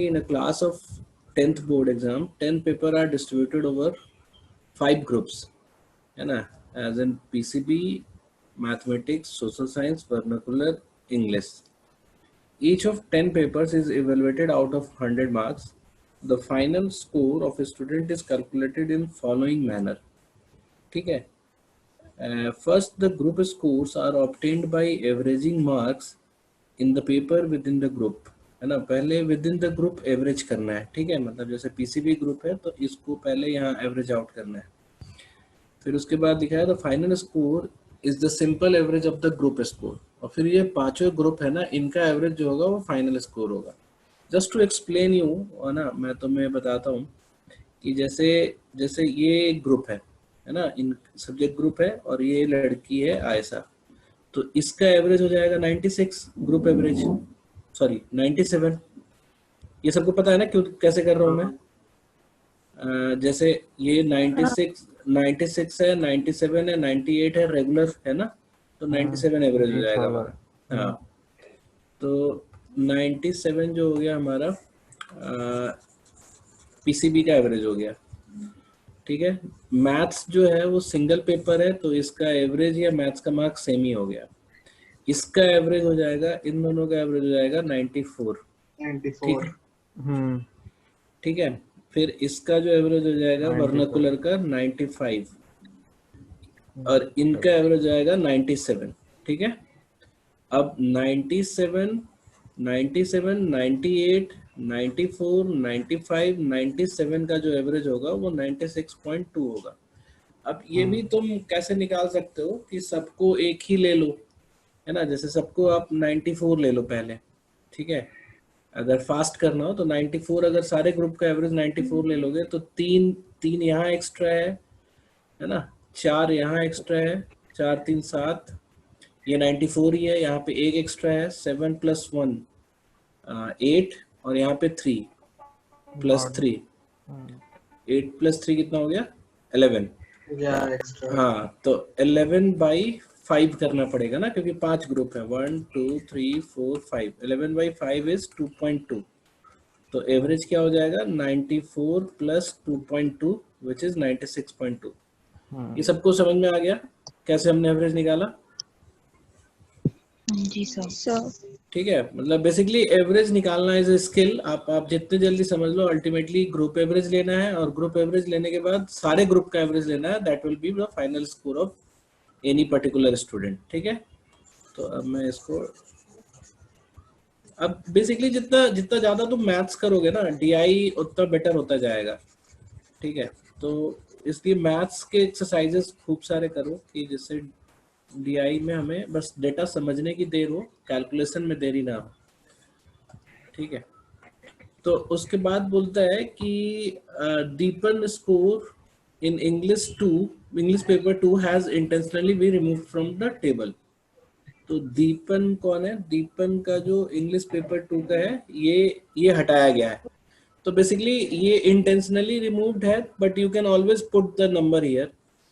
in a class of 10th board exam, 10 paper are distributed over 5 groups, है ना, as in PCB, mathematics, social science, vernacular, English. Each of 10 papers is evaluated out of 100 marks. The final score of a student is calculated in following manner. ठीक है. First, the group scores are obtained by averaging marks in the paper within the group, है ना. पहले within the group average करना है, ठीक है. मतलब जैसे पीसीबी ग्रुप है तो इसको पहले यहाँ एवरेज आउट करना है. फिर उसके बाद लिखा है the final score is the simple average of the group score. और फिर ये पांचों ग्रुप है ना, इनका एवरेज जो होगा वो फाइनल स्कोर होगा. जस्ट टू एक्सप्लेन यू, है ना, मैं तुम्हें बताता हूँ कि जैसे जैसे ये ग्रुप है ना, इन सब्जेक्ट ग्रुप है और ये लड़की है आयशा, तो इसका एवरेज हो जाएगा 96 ग्रुप एवरेज, सॉरी 97. ये सबको पता है ना क्यों कैसे कर रहा हूँ मैं. जैसे ये 96 है, 97 है, 98 है, रेगुलर है ना, तो 97 एवरेज हो जाएगा हमारा. हाँ, तो 97 जो हो गया हमारा पीसीबी का एवरेज हो गया. ठीक है. मैथ्स जो है वो सिंगल पेपर है तो इसका एवरेज या मैथ्स का मार्क्स सेम ही हो गया. इसका एवरेज हो जाएगा, इन दोनों का एवरेज हो जाएगा 94. ठीक है. फिर इसका जो एवरेज हो जाएगा वर्नाकुलर का 95 और इनका एवरेज आएगा 97. ठीक है. अब 97, 98, 94, 95, 97 का जो एवरेज होगा वो 96.2 होगा. अब ये भी तुम कैसे निकाल सकते हो कि सबको एक ही ले लो, है ना. जैसे सबको आप 94 ले लो पहले, ठीक है. अगर फास्ट करना हो तो 94, अगर सारे ग्रुप का एवरेज 94 ले लोगे तो तीन यहाँ एक्स्ट्रा है ना, 4 यहाँ एक्स्ट्रा है, 4 3 7, ये 94 ही है, यहाँ पे एक एक्स्ट्रा है, 7 + 1 8 और यहाँ पे 3 + 3, 8 + 3 कितना हो गया 11. हाँ, तो 11/5 करना पड़ेगा ना, क्योंकि 5 ग्रुप है, 1 2 3 4 5, 11/5 इज 2.2. तो एवरेज क्या हो जाएगा 94 + 2.2 विच इज 96.2. ये सबको समझ में आ गया कैसे हमने एवरेज निकाला? जी सर. ठीक है. मतलब बेसिकली एवरेज निकालना इज अ स्किल. आप जितने जल्दी समझ लो, अल्टीमेटली ग्रुप एवरेज लेना है और ग्रुप एवरेज लेने के बाद सारे ग्रुप का एवरेज लेना है. That will be the final score of any particular student. ठीक है. तो अब मैं इसको, अब बेसिकली जितना ज्यादा तुम मैथ्स करोगे ना डीआई उतना बेटर होता जाएगा. ठीक है. तो इसलिए मैथ्स के एक्सरसाइजेस खूब सारे करो कि जिससे डीआई में हमें बस डेटा समझने की देर हो, कैलकुलेशन में देरी ना हो. ठीक है. तो उसके बाद बोलता है कि Deepan score in English paper 2 has intentionally be removed from the table. तो दीपन कौन है? दीपन का जो इंग्लिश पेपर 2 का है ये हटाया गया है. तो बेसिकली ये इंटेंशनली रिमूव्ड है, but you can always put the number here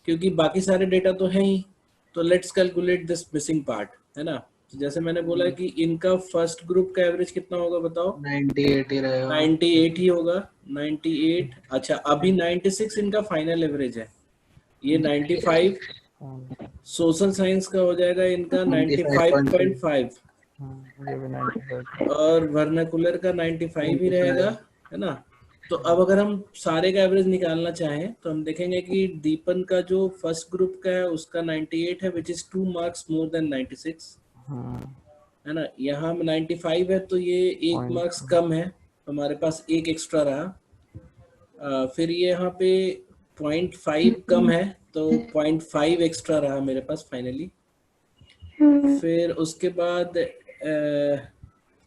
क्योंकि बाकी सारे डेटा तो है ही. तो let's calculate this missing part, है ना. जैसे मैंने बोला कि इनका फर्स्ट ग्रुप का एवरेज कितना होगा बताओ? 98 ही रहेगा. 98 ही होगा. 98. अच्छा, अभी 96 इनका फाइनल एवरेज है. ये 95. सोशल साइंस का हो जाएगा इनका 95.5 और वर्नाकुलर का 95 ही रहेगा, है ना. तो अब अगर हम सारे का एवरेज निकालना चाहें तो हम देखेंगे कि दीपन का जो फर्स्ट ग्रुप का है उसका 98 है, which is 2 marks more than 96, है ना. यहाँ 95 है तो ये 1 मार्क्स कम है, हमारे पास एक एक्स्ट्रा रहा. फिर ये यहाँ पे 0.5 कम है तो 0.5 एक्स्ट्रा रहा मेरे पास फाइनली. फिर उसके बाद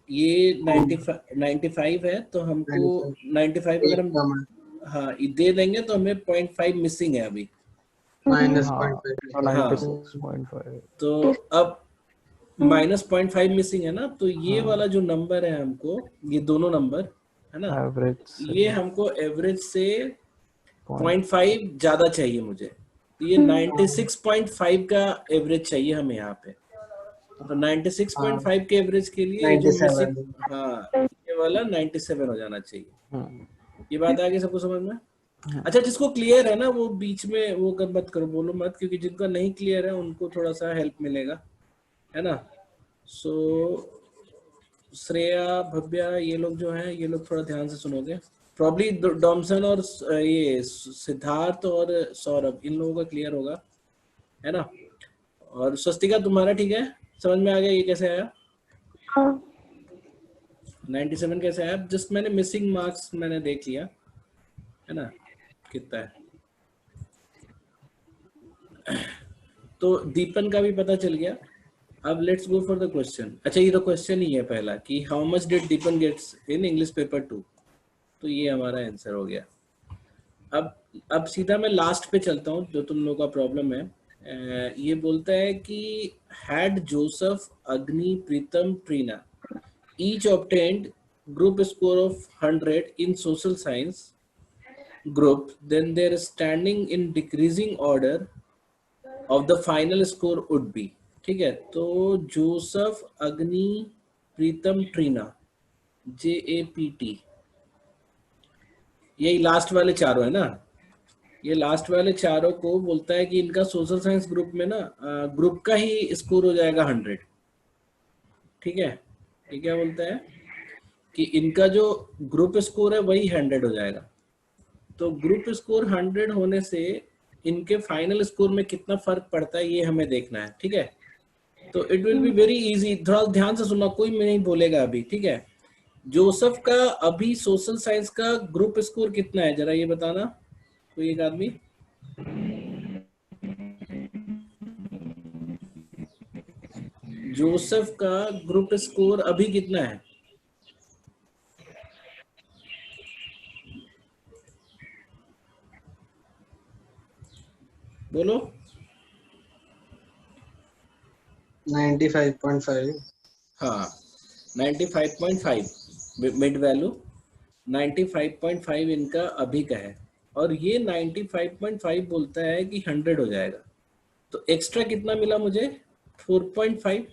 ये 95 है तो हमको 95 अगर हम हाँ दे देंगे तो हमें 0.5 मिसिंग है अभी. तो अब -0.5 मिसिंग है ना, तो ये वाला जो नंबर है हमको, ये दोनों नंबर है ना, ये हमको एवरेज से 0.5 ज्यादा चाहिए मुझे. तो ये 96.5 का एवरेज चाहिए हमें यहाँ पे. तो 96.5 के एवरेज के लिए जो मिसिंग, हाँ ये वाला 97 हो जाना चाहिए। ये बात आ गई सबको समझ में? हाँ। अच्छा, जिसको क्लियर है ना वो बीच में वो कर मत करो, बोलो मत, क्योंकि जिनका नहीं क्लियर है उनको थोड़ा सा हेल्प मिलेगा, है ना। सो श्रेया, भव्या, ये लोग जो हैं ये लोग थोड़ा ध्यान से सुनोगे। प्रॉब्ली डॉमसन और ये सिद्धार्थ और सौरभ, इन लोगों का क्लियर होगा, है ना। और स्वस्तिका तुम्हारा ठीक है, समझ में आ गया ये कैसे आया? हाँ 97 कैसे आया? जस्ट मैंने मिसिंग मार्क्स मैंने देख लिया, है ना, कितना है। तो दीपन का भी पता चल गया। अब let's go for the question. अच्छा, ये तो क्वेश्चन ही है पहला कि how much did Deepan gets in English paper 2, तो ये हमारा आंसर हो गया। अब सीधा मैं लास्ट पे चलता हूँ, जो तुम लोगों का प्रॉब्लम है। ये बोलता है कि हैड जोसेफ, अग्नि, प्रीतम, Trina each obtained group score of 100 in social science group, then their standing in decreasing order of the final score would be। ठीक है, तो जोसेफ, अग्नि, प्रीतम, ट्रीना, JAPT, यही लास्ट वाले चारों है ना। ये लास्ट वाले चारों को बोलता है कि इनका सोशल साइंस ग्रुप में ना ग्रुप का ही स्कोर हो जाएगा 100। ठीक है, ये क्या बोलता है कि इनका जो ग्रुप स्कोर है वही 100 हो जाएगा। तो ग्रुप स्कोर 100 होने से इनके फाइनल स्कोर में कितना फर्क पड़ता है ये हमें देखना है। ठीक है, तो it will be very easy. थोड़ा ध्यान से सुनना, कोई नहीं बोलेगा अभी, ठीक है। जोसेफ का अभी सोशल साइंस का ग्रुप स्कोर कितना है, जरा ये बताना कोई एक आदमी। जोसेफ का ग्रुप स्कोर अभी कितना है? बोलो। 95.5। हाँ, 95.5 मिड वैल्यू, 95.5 इनका अभी का है। और ये 95.5 बोलता है कि 100 हो जाएगा। तो एक्स्ट्रा कितना मिला मुझे? 4.5।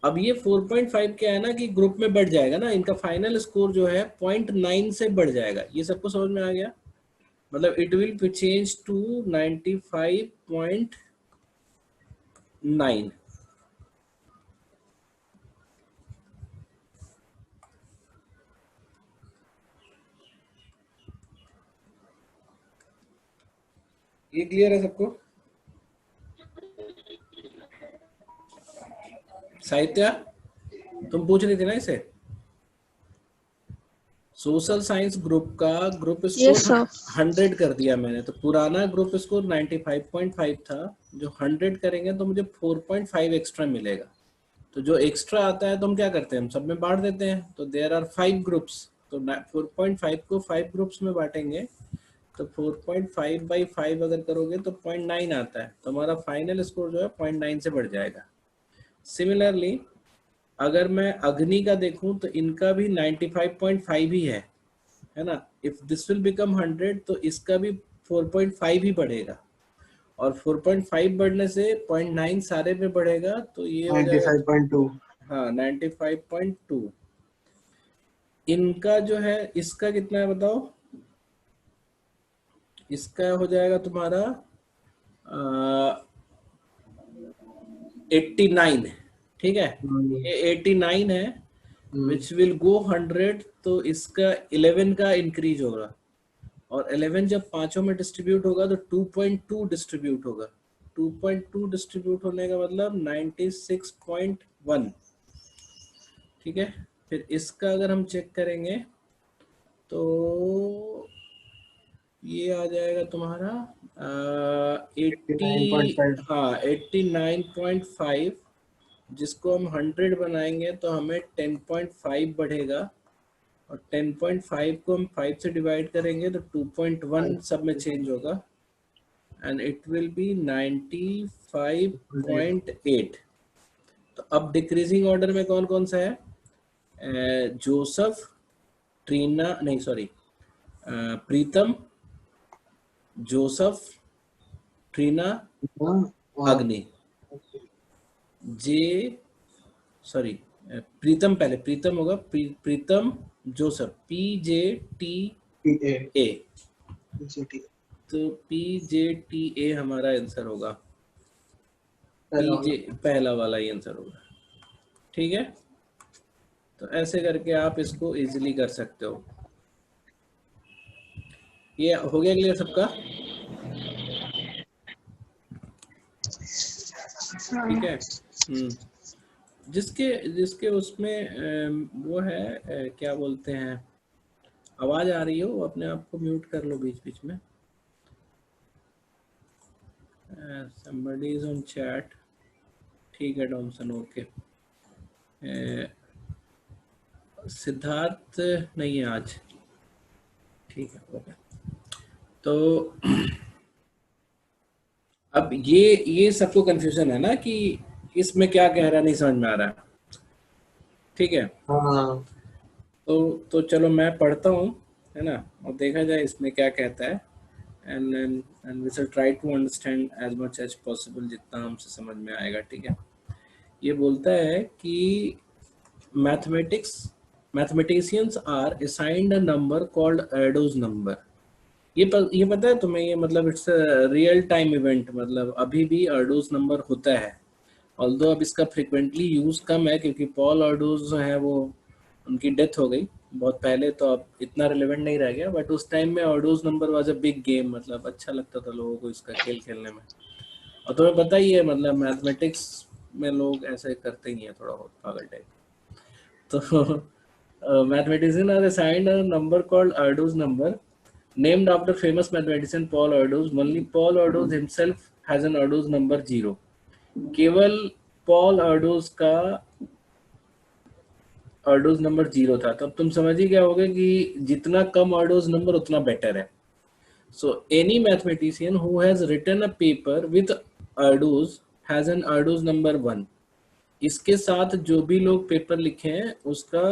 अब ये 4.5 क्या है ना कि ग्रुप में बढ़ जाएगा ना, इनका फाइनल स्कोर जो है 0.9 से बढ़ जाएगा। ये सबको समझ में आ गया? मतलब इट विल चेंज टू 95.9। ये क्लियर है सबको? साहित्य, तुम पूछ रही थी ना इसे? सोशल साइंस ग्रुप का ग्रुप स्कोर 100 कर दिया मैंने, तो पुराना ग्रुप स्कोर 95.5 था, जो 100 करेंगे तो मुझे 4.5 एक्स्ट्रा मिलेगा। तो जो एक्स्ट्रा आता है तो हम क्या करते हैं, हम सब में बांट देते हैं। तो देयर आर 5 ग्रुप्स, तो 4.5 को 5 ग्रुप्स में बांटेंगे, तो 4.5 बाई 5 अगर करोगे तो 0.9 आता है। तो हमारा फाइनल स्कोर जो है 0.9 से बढ़ जाएगा। सिमिलरली अगर मैं अग्नि का देखूं तो इनका भी 95.5 ही है ना। इफ दिस विल बिकम 100 तो इसका भी 4.5 ही बढ़ेगा, और 4.5 बढ़ने से 0.9 सारे पे बढ़ेगा, तो ये हो जाएगा 95.2। हाँ 95.2। इनका जो है इसका कितना है बताओ? इसका हो जाएगा तुम्हारा 89। ठीक है, ये 89 है, विच विल गो 100, तो इसका 11 का इंक्रीज होगा, और 11 जब पांचों में डिस्ट्रीब्यूट होगा तो 2.2 डिस्ट्रीब्यूट होगा। 2.2 डिस्ट्रीब्यूट होने का मतलब 96.1। ठीक है, फिर इसका अगर हम चेक करेंगे तो ये आ जाएगा तुम्हारा 80, हाँ 89.5, जिसको हम 100 बनाएंगे तो हमें 10.5 बढ़ेगा, और 10.5 को हम 5 से डिवाइड करेंगे तो 2.1 सब में चेंज होगा, एंड इट विल बी 95.8। तो अब डिक्रीजिंग ऑर्डर में कौन कौन सा है? जोसेफ, ट्रीना, नहीं सॉरी, प्रीतम, जोसेफ, ट्रीना, अग्नि, जे सॉरी प्रीतम, पहले प्रीतम होगा, प्रीतम जोसेफ, PJTA, तो PJTA हमारा आंसर होगा, पहला वाला ही आंसर होगा। ठीक है, तो ऐसे करके आप इसको इजीली कर सकते हो। ये हो गया क्लियर सबका? ठीक है। जिसके जिसके उसमें वो है क्या बोलते हैं, आवाज आ रही हो, वो अपने आप को म्यूट कर लो बीच बीच में। somebody is on chat। ठीक है डॉमसन, ओके। सिद्धार्थ नहीं है आज, ठीक है, ओके। तो अब ये सबको कंफ्यूजन है ना कि इसमें क्या कह रहा, नहीं समझ में आ रहा। ठीक है, हाँ। तो चलो मैं पढ़ता हूँ, है ना, और देखा जाए इसमें क्या कहता है, and we shall try to understand as much as possible, जितना हमसे समझ में आएगा। ठीक है, ये बोलता है कि mathematicians are assigned a number called Erdos number. ये पता है तुम्हें, ये मतलब इट्स रियल टाइम इवेंट, मतलब अभी भी अर्डोज नंबर होता है, ऑल्दो अब इसका फ्रिक्वेंटली यूज कम है क्योंकि पॉल अर्डोज जो है वो उनकी डेथ हो गई बहुत पहले, तो अब इतना रिलेवेंट नहीं रह गया, बट उस टाइम में Erdos number was a big game, मतलब अच्छा लगता था लोगों को इसका खेल खेलने में। और तुम्हें पता ही है मतलब मैथमेटिक्स में लोग ऐसे करते ही हैं थोड़ा बहुत पागल टाइप। तो mathematician are assigned a number called Erdos number named after famous mathematician Paul Erdős. Only Paul Erdős himself has an Erdős number 0. केवल पॉल अर्डोज का अर्डोज नंबर 0 था। तो अब तुम समझ ही गया होगा कि जितना कम अर्डोज नंबर उतना बेटर है। So any mathematician who has written a paper with Erdos has an Erdos number 1। इसके साथ जो भी लोग पेपर लिखे हैं उसका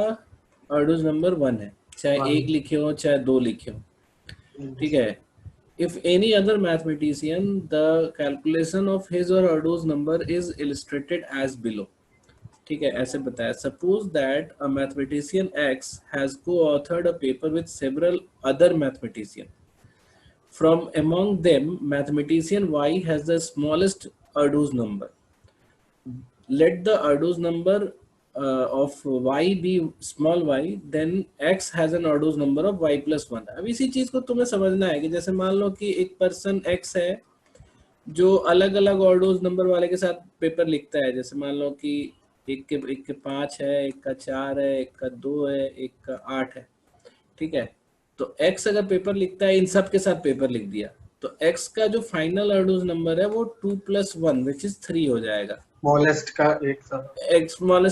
अर्डोज नंबर 1 है, चाहे एक लिखे हो चाहे दो लिखे हो। ठीक है, if any other mathematician, the calculation of his or hers number is illustrated as below। ठीक है, ऐसे बताया, suppose that a mathematician X has co-authored a paper with several other mathematicians। From among them, mathematician Y has the smallest Erdős number। Let the Erdős number of y be small y, then x has an Erdős number of y plus 1। अब इसी चीज को तुम्हें समझना है कि जैसे मान लो कि एक पर्सन x है जो अलग अलग Erdős नंबर वाले के साथ पेपर लिखता है, जैसे मान लो कि एक के 5 है, एक का 4 है, एक का 2 है, एक का 8 है। ठीक है, तो x अगर पेपर लिखता है, इन सब के साथ पेपर लिख दिया, तो x का जो फाइनल Erdős नंबर है वो 2 + 1 विच इज 3 हो जाएगा। स्मॉलेस्ट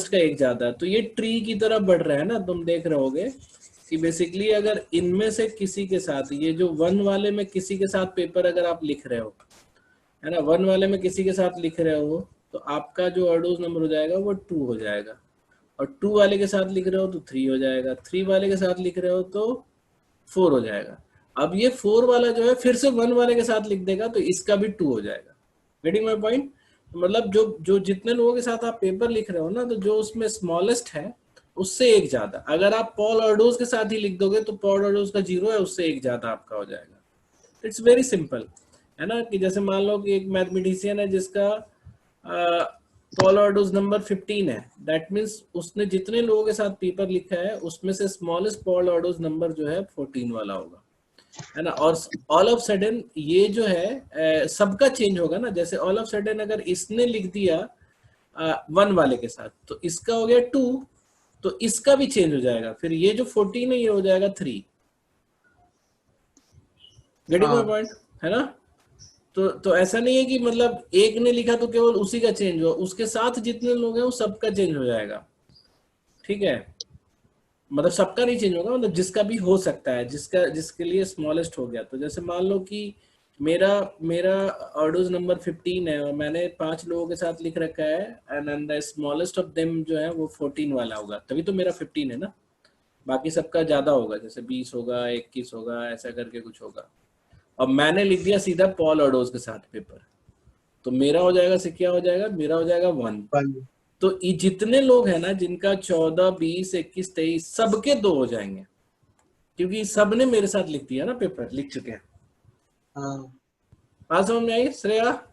का एक ज्यादा। तो ये ट्री की तरह बढ़ रहा है ना, तुम देख रहे होगे कि बेसिकली अगर इनमें से किसी के साथ, ये जो 1 वाले में किसी के साथ पेपर अगर आप लिख रहे हो, है ना, 1 वाले में किसी के साथ लिख रहे हो, तो आपका जो अर्डोज नंबर हो जाएगा वो 2 हो जाएगा, और 2 वाले के साथ लिख रहे हो तो 3 हो जाएगा, 3 वाले के साथ लिख रहे हो तो 4 हो जाएगा। अब ये 4 वाला जो है फिर से 1 वाले के साथ लिख देगा तो इसका भी 2 हो जाएगा। Getting my point? मतलब जो जितने लोगों के साथ आप पेपर लिख रहे हो ना, तो जो उसमें स्मॉलेस्ट है उससे एक ज्यादा। अगर आप पॉल अर्डोज के साथ ही लिख दोगे तो पॉल अर्डोज का 0 है, उससे एक ज्यादा आपका हो जाएगा। इट्स वेरी सिंपल, है ना, कि जैसे मान लो कि एक मैथमेटिशियन है जिसका पॉल अर्डोज नंबर 15 है, दैट मीन्स उसने जितने लोगों के साथ पेपर लिखा है उसमें से स्मॉलेस्ट पॉल अर्डोज नंबर जो है 14 वाला होगा, है ना। और ऑल ऑफ सडन ये जो है सबका चेंज होगा ना, जैसे ऑल ऑफ सडन अगर इसने लिख दिया 1 वाले के साथ तो इसका हो गया 2, तो इसका भी चेंज हो जाएगा, फिर ये जो 14 है ये हो जाएगा 3। गेटिंग माय पॉइंट, है ना। तो ऐसा नहीं है कि मतलब एक ने लिखा तो केवल उसी का चेंज हो, उसके साथ जितने लोग हैं वो सबका चेंज हो जाएगा। ठीक है, मतलब सबका नहीं चेंज होगा, मतलब जिसका भी हो सकता है, जिसके लिए स्मॉलेस्ट हो गया। तो जैसे मान लो कि मेरा ऑर्डोज नंबर 15 है और मैंने 5 लोगों के साथ लिख रखा है, and the smallest of them जो है वो 14 वाला होगा, तभी तो मेरा 15 है ना। बाकी सबका ज्यादा होगा, जैसे 20 होगा, 21 होगा, ऐसा करके कुछ होगा। अब मैंने लिख दिया सीधा पॉल अर्डोज के साथ पेपर, तो मेरा हो जाएगा, से क्या हो जाएगा, मेरा हो जाएगा 1। तो ये जितने लोग हैं ना जिनका 14, 20, 21, 23 सबके 2 हो जाएंगे, क्योंकि सबने मेरे साथ लिख दिया ना, पेपर लिख चुके हैं। हाँ बात समझ में आई श्रेया?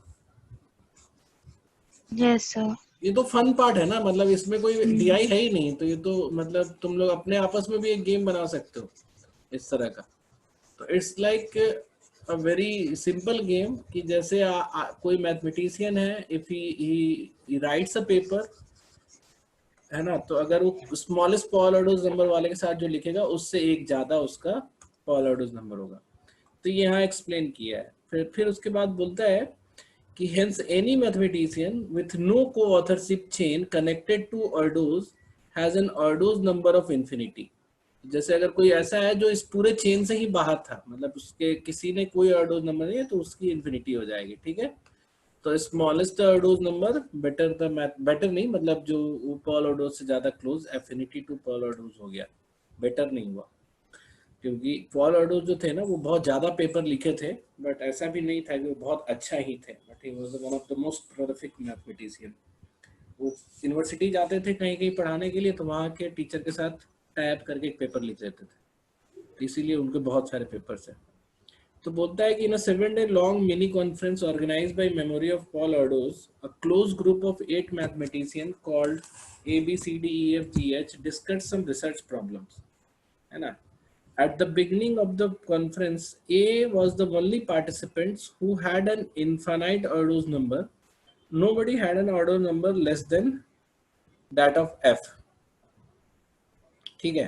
Yes sir. ये तो फन पार्ट है ना, मतलब इसमें कोई डीआई है ही नहीं, तो ये तो मतलब तुम लोग अपने आपस में भी एक गेम बना सकते हो इस तरह का। तो it's like a very simple game कि जैसे कोई मैथमेटिशियन है, if he rights a paper, है ना, तो अगर वो स्मॉलेस्ट पॉल-ऑर्डर्स नंबर वाले के साथ जो लिखेगा उससे एक ज्यादा उसका पॉल-ऑर्डर्स नंबर होगा। तो ये यहाँ एक्सप्लेन किया है। फिर उसके बाद बोलता है कि hence any mathematician with no co-authorship chain connected to orders has an orders number of infinity। जैसे अगर कोई ऐसा है जो इस पूरे चेन से ही बाहर था, मतलब उसके किसी ने कोई orders नंबर नहीं है, तो उसकी इन्फिनिटी हो जाएगी, ठीक है। तो smallest orders number better the math, better नहीं मतलब जो पॉल ऑर्डर्स से ज्यादा close, affinity to Paul Erdos हो गया, बेटर नहीं हुआ, क्योंकि पॉल ऑर्डर्स जो थे ना वो बहुत ज्यादा पेपर लिखे थे, बट ऐसा भी नहीं था कि वो बहुत अच्छा ही थे, but he was one of the most prolific mathematician. वो यूनिवर्सिटी जाते थे कहीं कहीं पढ़ाने के लिए, तो वहाँ के टीचर के साथ टाइप करके एक पेपर लिख देते थे, तो इसीलिए उनके बहुत सारे पेपर्स हैं। तो बोलता है कि इन अ 7-day long mini conference organized by memory of Paul Ordos, a close group of 8 mathematicians called A, B, C, D, E, F, G, H discussed some research problems, है ना। At the beginning of the conference, A was the only participants who had an infinite Ordos number. Nobody had an Ordos number less than that of F, ठीक है।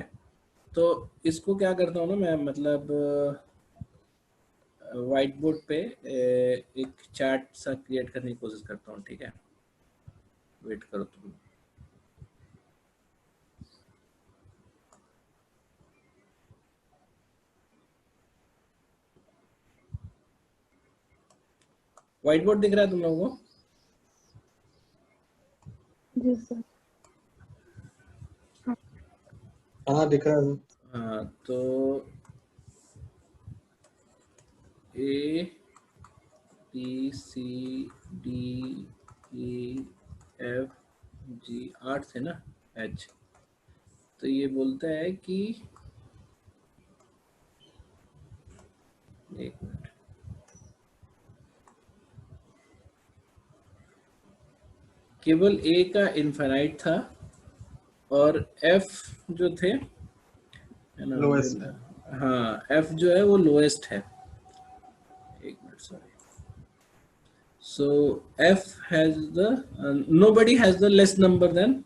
तो इसको क्या करता हूँ ना मैं, मतलब व्हाइट बोर्ड पे एक चार्ट सा क्रिएट करने की कोशिश करता हूँ, ठीक है। वेट करो तुम। व्हाइट बोर्ड दिख रहा है तुम लोगों को? जी सर। हाँ दिख रहा है। हाँ, तो A B C D E F G 8 थे ना, एच। तो ये बोलता है कि एक मिनट, केवल ए का इनफाइनाइट था और एफ जो थे, है ना, लोएस्ट है। हाँ एफ जो है वो लोएस्ट है। एक minute, sorry. So F has the, nobody has the less number then,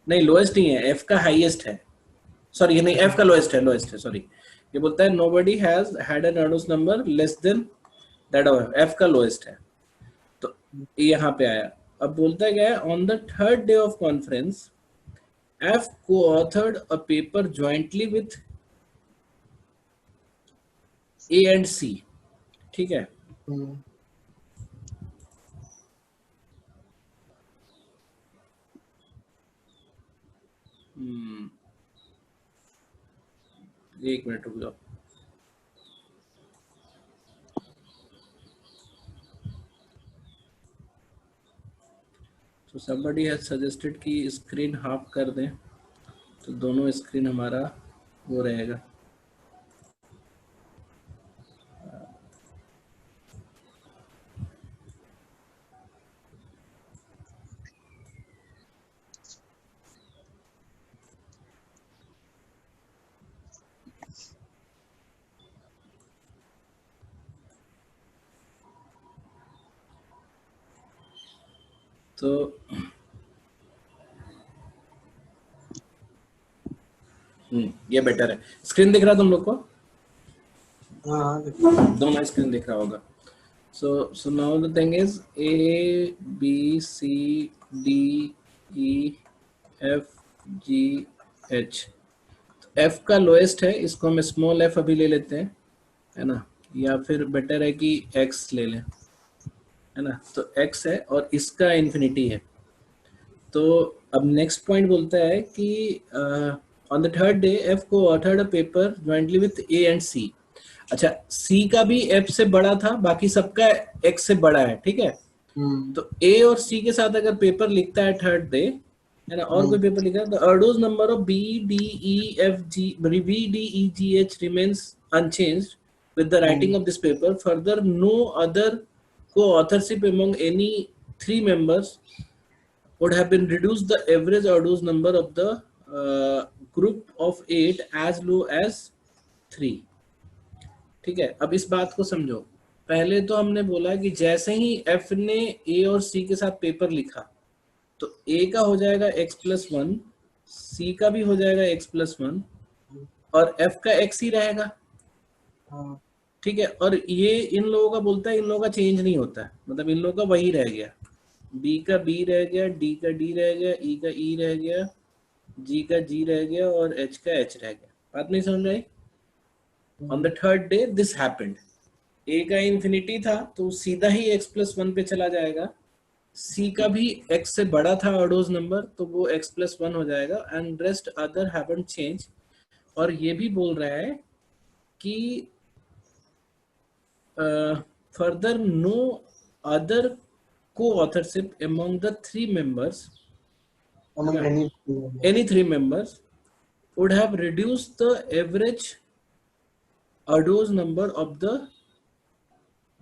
नहीं लोएस्ट नहीं है, एफ का हाईएस्ट है, सॉरी ये नहीं, एफ का लोएस्ट है, लोएस्ट है, सॉरी। ये बोलता है nobody has had an Arnos number less than that of F का लोएस्ट है। तो यहाँ पे आया। अब बोलता है क्या, on the 3rd day of conference F co-authored a paper jointly with A and C, ठीक है। एक मिनट रुक जाओ। तो somebody has suggested कि स्क्रीन हाफ कर दें, तो दोनों स्क्रीन हमारा वो रहेगा। तो ये बेटर है। स्क्रीन दिख रहा है तुम लोग को? हाँ दोनों स्क्रीन दिख रहा होगा। So now the thing is A B C D E F G H। F का लोएस्ट है, इसको हम स्मॉल f अभी ले लेते हैं, है ना, या फिर बेटर है कि x ले लें, है ना। तो x है और इसका इन्फिनिटी है। तो अब नेक्स्ट पॉइंट बोलता है कि on the 3rd day F को authored a paper jointly with A and C। अच्छा, C का भी F से बड़ा था, बाकी सबका X से बड़ा है, ठीक है। तो A और C के साथ अगर पेपर लिखता है 3rd day, है ना, और कोई पेपर लिखा है, the Erdos number of B, D, E, F, G, V, D, E, G, H remains unchanged with the writing of this paper. Further, no other co-authorship among any three members would have been reduced the average Erdos number of the group of 8 as low as 3. ठीक है, अब इस बात को समझो। पहले तो हमने बोला कि जैसे ही F ने A और C के साथ पेपर लिखा तो A का हो जाएगा x+1, C का भी हो जाएगा x+1 और F का x ही रहेगा। ठीक है, और ये इन लोगों का बोलता है इन लोगों का चेंज नहीं होता है, मतलब इन लोगों का वही रह गया, B का B रह गया, D का D रह गया, E का E रह गया, G का G रह गया और H का H रह गया। बात नहीं समझ आई? On the third day this happened. A का इंफिनिटी था तो सीधा ही x+1 पे चला जाएगा, C का भी x से बड़ा था Erdos नंबर तो वो x+1 हो जाएगा and rest other haven't changed. और ये भी बोल रहा है कि further no other co-authorship among the three members, any three members would have reduced the average Erdos number of the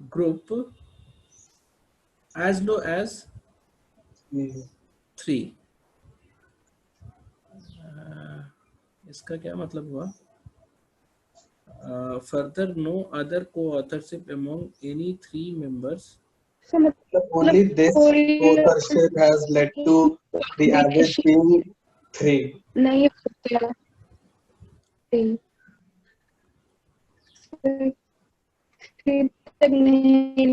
group as low as 3. इसका क्या मतलब हुआ? Further no other co-authorship among any three members. Only this co-authorship has led to the average being 3. नहीं होता तक नहीं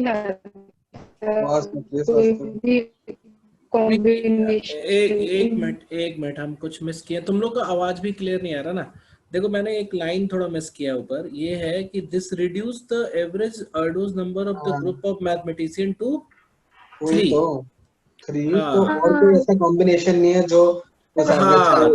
एक minute हम कुछ मिस किए, तुम लोग का आवाज भी क्लियर नहीं आ रहा ना। देखो मैंने एक लाइन थोड़ा मिस किया ऊपर, ये है कि this reduce the average Erdos number of the group of mathematician to 3. तो और कोई ऐसा कॉम्बिनेशन नहीं है जो हाँ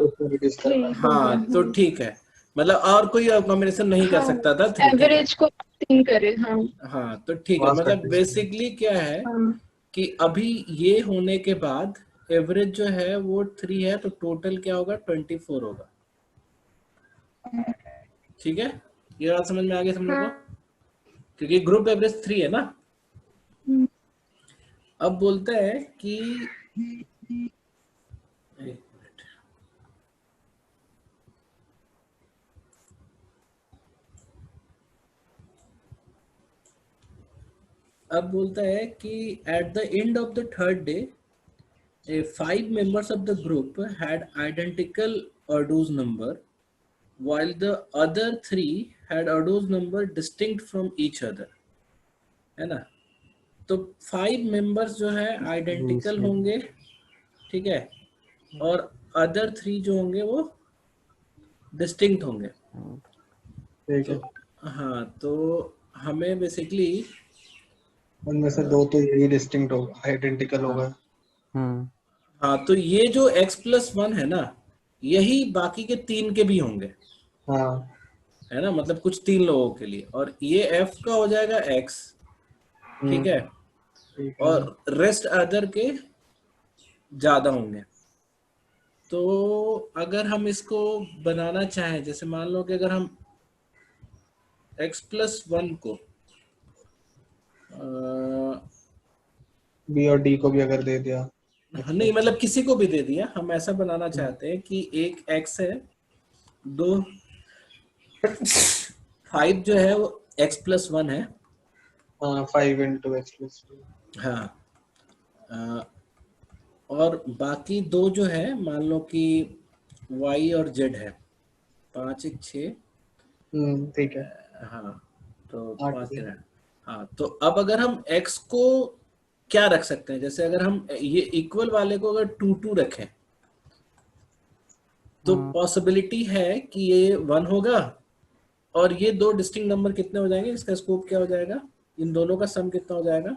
तो ठीक है, मतलब और कोई कॉम्बिनेशन नहीं कर सकता था, एवरेज को 3 करे। हाँ तो ठीक है, मतलब बेसिकली क्या है कि अभी ये होने के बाद एवरेज जो है वो 3 है तो टोटल क्या होगा 24 होगा। ठीक है, ये बात समझ में आ गई तुम लोग को? क्योंकि ग्रुप एवरेज 3 है ना। अब बोलता है कि अब बोलता है कि eight the end of the third day 5 members of the group had identical Erdos number while the other 3 had Erdos number distinct from each other, है ना। तो 5 members जो है आइडेंटिकल होंगे, ठीक है, और अदर 3 जो होंगे वो डिस्टिंक्ट होंगे। तो, हाँ तो हमें बेसिकली उनमें से 2 तो यही डिस्टिंक्ट होगा, आइडेंटिकल होगा। हाँ तो ये जो x+1 है ना, यही बाकी के 3 के भी होंगे। हाँ है ना, मतलब कुछ 3 लोगों के लिए, और ये f का हो जाएगा x, ठीक है, और रेस्ट अदर के ज्यादा होंगे। तो अगर हम इसको बनाना चाहें, जैसे मान लो कि अगर हम x+1 को B और D को भी अगर दे दिया, नहीं मतलब किसी को भी दे दिया, हम ऐसा बनाना चाहते हैं कि एक x है, 2 5 जो है वो x+1 है। 5 into x+1। हाँ और बाकी 2 जो है मान लो कि y और z है, 5 1 6। ठीक है। हाँ तो 5 है। हाँ तो अब अगर हम x को क्या रख सकते हैं, जैसे अगर हम ये इक्वल वाले को अगर 2 2 रखें तो पॉसिबिलिटी है कि ये 1 होगा, और ये 2 डिस्टिंक्ट नंबर कितने हो जाएंगे, इसका स्कोप क्या हो जाएगा, इन दोनों का सम कितना हो जाएगा,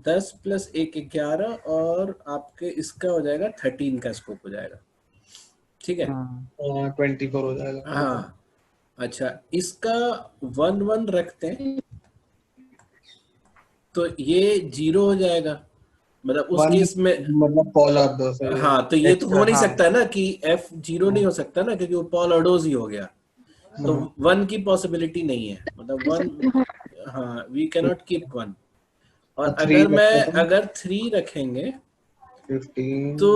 10 + 1 11, और आपके इसका हो जाएगा 13 का स्कोप हो जाएगा। ठीक है, 24 हो जाएगा। हाँ अच्छा, इसका 1 1 रखते हैं तो ये 0 हो जाएगा, मतलब उस वन केस में मतलब पॉलार्डो से हाँ, तो ये तो हो नहीं हाँ। सकता है ना कि F 0 नहीं हो सकता ना, क्योंकि वो पॉलार्डोज ही हो गया, तो 1 की पॉसिबिलिटी नहीं है, मतलब 1, हाँ, वी कैन नॉट कीप 1। और तो 3 अगर 3 रखेंगे 15 तो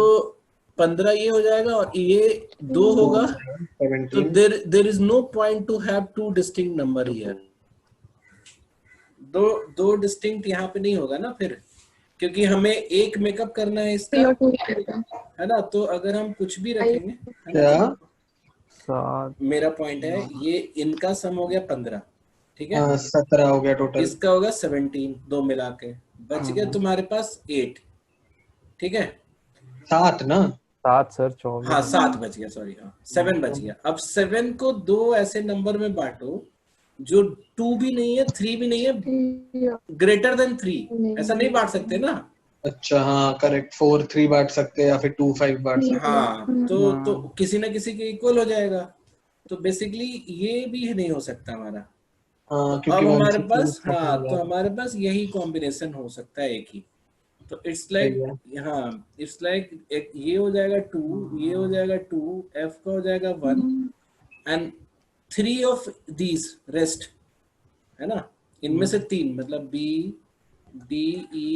15 ये हो जाएगा और ये 2 होगा, तो 17 there is no point to have 2 distinct number here. दो डिस्टिंक्ट यहाँ पे नहीं होगा ना फिर, क्योंकि हमें एक मेकअप करना है इसका, 3 और 2 रहेगा। है ना। तो अगर हम कुछ भी रखेंगे, है ना, क्या? सात। मेरा पॉइंट है ये इनका सम हो गया 15, ठीक है, हाँ 17 हो गया टोटल। इसका होगा 17, दो मिला के बच गया तुम्हारे पास 8, ठीक है। 7 ना? 7 सर, हाँ 24। 7 बच गया, सॉरी, हाँ 7 बच गया। अब 7 को दो ऐसे नंबर में बांटो जो 2 भी नहीं है 3 भी नहीं है, ग्रेटर देन 3, ऐसा नहीं बांट सकते ना। अच्छा हाँ करेक्ट, 4 3 बांट सकते हैं या फिर 2 5 बांट सकते हैं। हाँ, तो किसी ना किसी के इक्वल हो जाएगा, तो बेसिकली ये भी नहीं हो सकता हमारा। हाँ तो क्योंकि अब 1 हमारे से पास, 2 हाँ, हो तो जाएगा। हमारे पास यही कॉम्बिनेशन हो सकता है एक ही। तो इट्स सही लाइक, है। हाँ, इट्स लाइक एक ये हो जाएगा 2, ये हो जाएगा 2, F का हो जाएगा 1 एंड 3 ऑफ दीज रेस्ट, है ना, इनमें से 3 मतलब B D E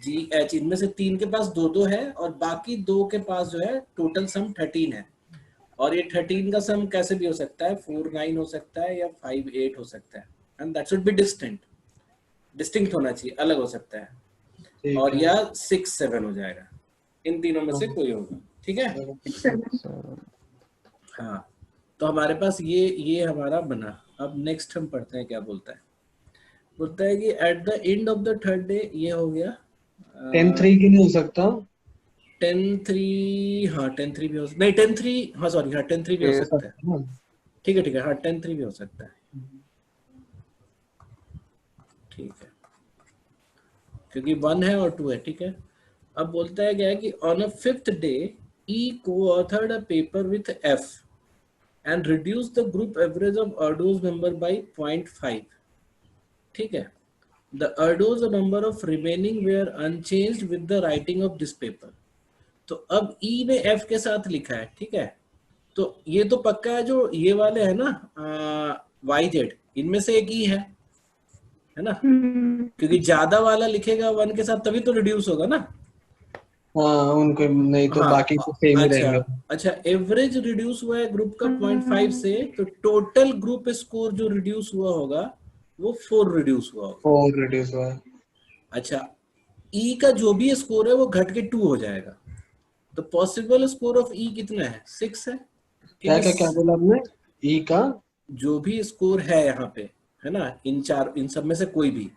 G H, इनमें से 3 के पास 2 है और बाकी 2 के पास जो है टोटल सम 13 है। और ये 13 का सम कैसे भी हो सकता है, 4 9 हो सकता है या 5 8 हो सकता है, and that should be distinct होना चाहिए, अलग हो सकता है, ठीक और है। या 6 7 हो जाएगा, इन तीनों में से कोई होगा, ठीक है। 7 हाँ, तो हमारे पास ये हमारा बना। अब नेक्स्ट हम पढ़ते हैं क्या बोलता है। बोलता है कि eight the end of the third day, ये हो गया 10 3 की नहीं हो सकता? 10 3, हाँ 10 3 भी हो सकता, नहीं 10 3, हाँ सॉरी, हाँ 10 3 भी हो सकता है, हाँ। ठीक है, हाँ 10 3 भी हो सकता है, ठीक है, क्योंकि 1 है और 2 है, ठीक है। अब बोलता है क्या है कि on a 5th day E co-authored a paper with F and reduced the group average of Erdo's number by 0.5, ठीक है। The Erdo's number of remaining were unchanged with the writing of this paper. तो अब E ने F के साथ लिखा है, ठीक है, तो ये तो पक्का है जो ये वाले है ना YZ, इनमें से एक E है ना, क्योंकि ज्यादा वाला लिखेगा 1 के साथ तभी तो रिड्यूस होगा ना। हाँ उनको नहीं तो हाँ, बाकी तो सेम ही अच्छा रहेंगे। अच्छा, एवरेज रिड्यूस हुआ है ग्रुप का 0.5 से, तो टोटल ग्रुप स्कोर जो रिड्यूस हुआ होगा वो 4 रिड्यूस हुआ होगा। 4 रिड्यूस हुआ है। अच्छा, ई का जो भी स्कोर है वो घट के 2 हो जाएगा, तो पॉसिबल स्कोर ऑफ ई कितना है, 6 है, क्या क्या क्या क्योंकि बोला आपने? ई का जो भी स्कोर है यहाँ पे, है ना, इन सब में से कोई भी,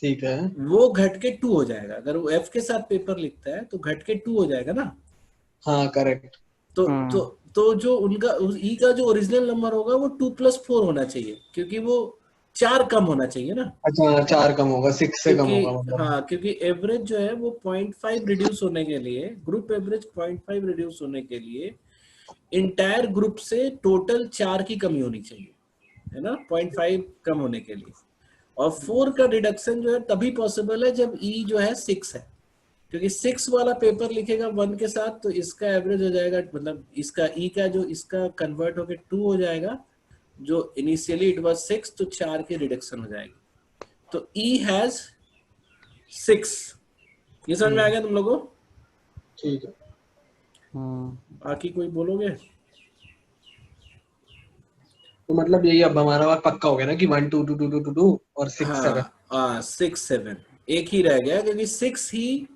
ठीक है। वो घट के 2 हो जाएगा। अगर वो एफ के साथ पेपर लिखता है तो घट के 2 हो जाएगा ना। हाँ करेक्ट। तो जो उनका ई का जो ओरिजिनल नंबर होगा वो 2+4 होना चाहिए, क्योंकि वो 4 कम होना चाहिए ना, अच्छा 4 कम होगा, 6 से कम होगा क्योंकि मतलब। हाँ, क्योंकि एवरेज जो है वो 0.5 रिड्यूस होने के लिए, ग्रुप एवरेज 0.5 रिड्यूस होने के लिए इंटायर ग्रुप से टोटल 4 की कमी होनी चाहिए, है ना, 0.5 कम होने के लिए। और 4 का रिडक्शन जो है तभी पॉसिबल है जब ई जो है 6 है, क्योंकि 6 वाला पेपर लिखेगा 1 के साथ तो इसका एवरेज हो जाएगा, मतलब इसका ई का जो इसका कन्वर्ट होके 2 हो जाएगा, जो इनिशियली इट वाज 6, तो 4 की रिडक्शन हो जाएगी, तो ई हैज 6। ये समझ में आ गया तुम लोगों को? ठीक है। बाकी कोई बोलोगे? तो मतलब यही अब हमारा बात पक्का हो गया ना कि 1 2 2 2 2 2 2 और 6 7। हाँ 6 7 एक ही रह गया, क्योंकि 6 ही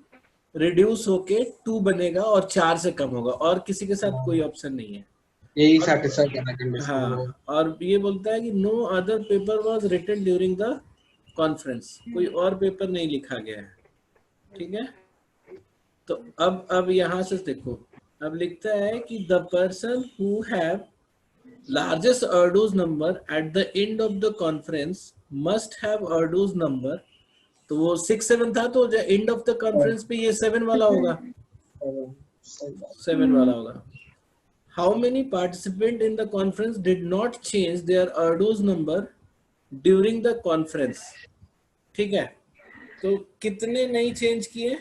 रिड्यूस होके 2 बनेगा और 4 से कम होगा, और किसी के साथ कोई ऑप्शन नहीं है। यही और सेटिस्फाई करना कंडीशन है। हाँ, और ये बोलता है कि no other paper was written during the conference, कोई और पेपर नहीं लिखा गया है, ठीक है। तो अब यहाँ से देखो, अब लिखता है कि the person who have largest Erdo's number at the end of the conference must have Erdo's number, तो वो 6 7 था, तो एंड ऑफ द कॉन्फ्रेंस पे ये 7 वाला होगा, 7 वाला होगा। How many participants in the conference did not change their Erdo's number during the conference, ठीक है, तो कितने नहीं चेंज किए,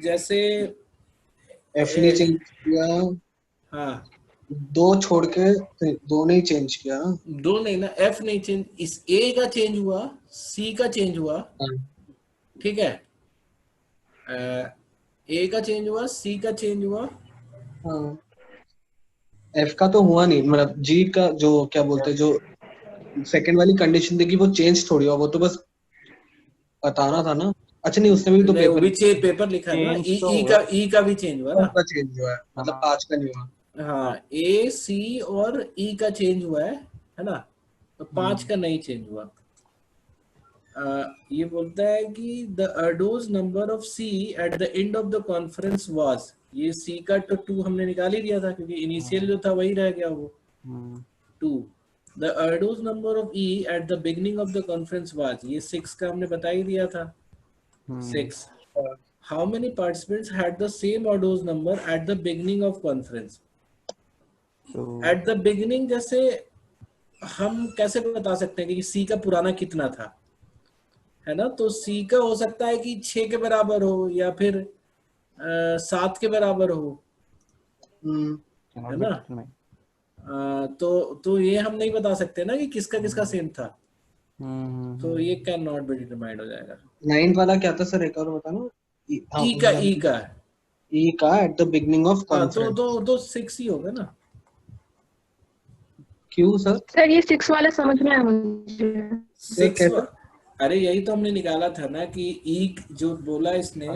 जैसे एफ ने चेंज किया, हाँ 2 छोड़ के 2 ने ही चेंज किया ना। 2 नहीं ना, एफ नहीं चेंज, इस ए का चेंज हुआ, सी का चेंज हुआ, हाँ, ठीक है, ए का चेंज हुआ, सी का चेंज हुआ, हाँ। एफ का तो हुआ नहीं, मतलब जी का जो क्या बोलते हैं, जो सेकंड वाली कंडीशन थी कि वो चेंज थोड़ी हुआ, वो तो बस बताना था ना। अच्छा नहीं, उसने भी तो नहीं वो पेपर भी पेपर लिखा है ना, Change तो ई का भी चेंज हुआ ना। का चेंज हुआ है, मतलब 5 का नहीं हुआ। हाँ ए सी और ई का चेंज हुआ है ना, तो 5 का नहीं चेंज हुआ। ये बोलता है कि the Erdos number of C at the end of the conference was, ये सी का तो 2 हमने निकाल ही दिया था क्योंकि इनिशियल जो था वही रह गया वो 2। The Erdos number of E at the beginning of the conference was, ये 6 का हमने बता ही दिया था 6। How many participants had the same Erdos number at the beginning of conference. At the beginning जैसे हम कैसे बता सकते हैं कि सी का पुराना कितना था, है ना, तो सी का हो सकता है कि 6 के बराबर हो या फिर 7 के बराबर हो, है ना। तो ये हम नहीं बता सकते ना कि किसका किसका सेम था, तो ये कैन नॉट बी डिटरमाइंड हो जाएगा। 9 वाला क्या था सर, एक और बताना। ई का ई का एट द बिगनिंग ऑफ हाँ, कॉन्फ्रेंस। तो 6 ही होगा ना। क्यों सर? सर ये 6 वाला समझ में आया मुझे। 6 कैसे? अरे यही तो हमने निकाला था ना कि ई जो बोला इसने,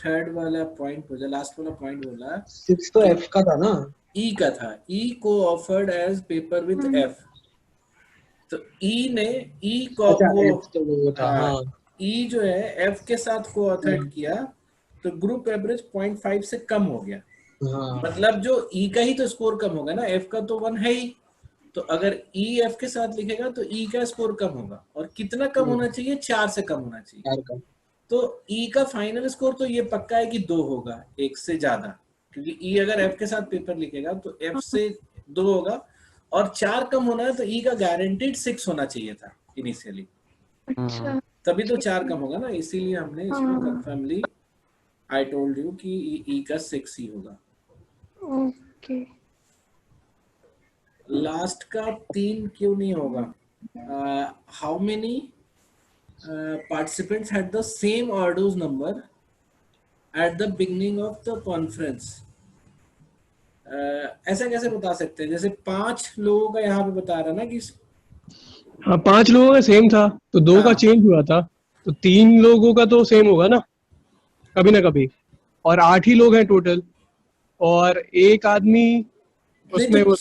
थर्ड वाला पॉइंट बोला, लास्ट वाला पॉइंट बोला 6 तो एफ का था ना। ई का था, ई को offered as paper with F, तो ई ने ई को अच्छा वो एफ तो वो था, हाँ। ई जो है एफ के साथ को ऑथर्ड किया, तो ग्रुप एवरेज 0.5 से कम हो गया। हाँ मतलब जो ई का ही तो स्कोर कम होगा ना, एफ का तो 1 है ही, तो अगर ई एफ के साथ लिखेगा तो ई का स्कोर कम होगा, और कितना कम होना चाहिए, 4 से कम होना चाहिए। यार का। तो ई का फाइनल स्कोर तो ये पक्का है कि 2 होगा, 1 से ज्यादा, क्योंकि ई अगर एफ के साथ पेपर लिखेगा तो एफ से 2 होगा, और 4 कम होना है तो ई का गारंटीड 6 होना चाहिए था इनिशियली, अच्छा तभी तो 4 कम होगा ना, इसीलिए हमने इसको कंफर्मली आई टोल्ड यू कि ई का 6 ही होगा। ओके। लास्ट का 3 क्यों नहीं होगा? How many participants had the same Erdos number at the beginning of the conference. ऐसा कैसे बता सकते हैं, जैसे 5 लोगों का यहाँ पे बता रहा ना कि हाँ 5 लोगों का सेम था तो 2 का हाँ। चेंज हुआ था, तो 3 लोगों का तो सेम होगा ना कभी ना कभी, और 8 ही लोग हैं टोटल, और एक आदमी उसमें नहीं, वो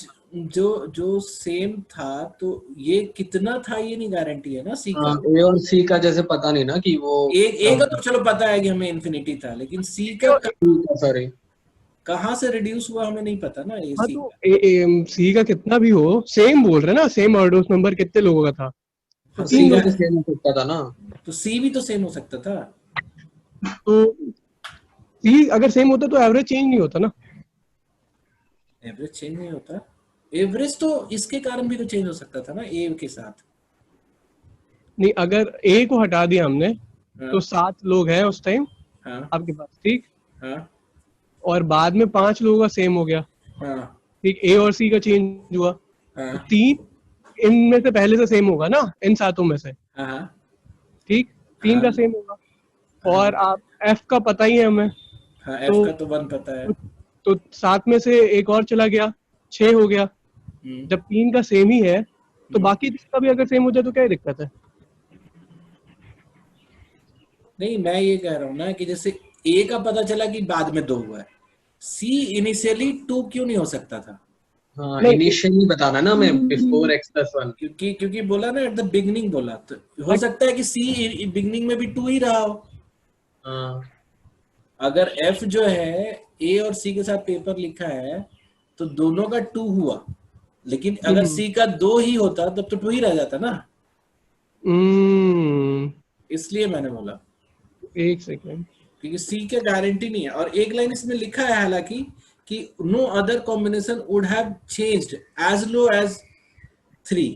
तो जो सेम था तो ये कितना था ये नहीं गारंटी है ना सी का। ए और सी का जैसे पता नहीं ना कि वो एक का तो चलो पता है कि हमें इन्फिनिटी था, लेकिन सी का सॉरी कहाँ से रिड्यूस हुआ हमें नहीं पता ना, ये हाँ सी तो का। सी का कितना भी हो, सेम बोल रहे ना, सेम ऑर्डोस नंबर कितने लोगों का था, हाँ, सी सी का का तो सेम हो सकता था ना। तो सी भी तो सेम हो सकता था। तो सी अगर सेम होता तो एवरेज चेंज नहीं होता ना। एवरेज चेंज नहीं होता, एवरेज तो इसके कारण भी तो चेंज हो सकता था ना ए के साथ। नहीं, अगर ए को हटा दिया हमने हाँ, तो 7 लोग हैं उस टाइम हाँ, आपके पास, ठीक, हाँ, और बाद में 5 लोगों का सेम हो गया, हाँ, ठीक, ए और सी का चेंज हुआ, तो हाँ, 3 इनमें से पहले से सेम होगा ना, इन 7 में से, हाँ, ठीक, 3 का हाँ, सेम होगा, और आप एफ का पता ही है हमें, हाँ, एफ का तो 1 पता है। तो 7 में से एक और चला गया, 6 हो गया। जब 3 का सेम ही है तो बाकी जिसका भी अगर सेम हो जाए तो क्या दिक्कत है? नहीं, मैं ये कह रहा हूँ ना कि जैसे ए का पता चला कि बाद में 2 हुआ है, सी इनिशियली 2 क्यों नहीं हो सकता था? हाँ नहीं, इनिशियली बताना ना, मैं बिफोर x+1। क्योंकि बोला ना एट द बिगनिंग बोला, तो हो सकता है कि सी बिगनिंग में भी 2 ही रहा हो। हाँ अगर एफ जो है ए और सी के साथ पेपर लिखा है तो दोनों का 2 हुआ, लेकिन अगर सी का 2 ही होता तब तो 2 ही रह जाता ना, इसलिए मैंने बोला, एक सेकेंड, क्योंकि सी के गारंटी नहीं है। और एक लाइन इसमें लिखा है हालांकि कि no other combination would have changed as low as 3,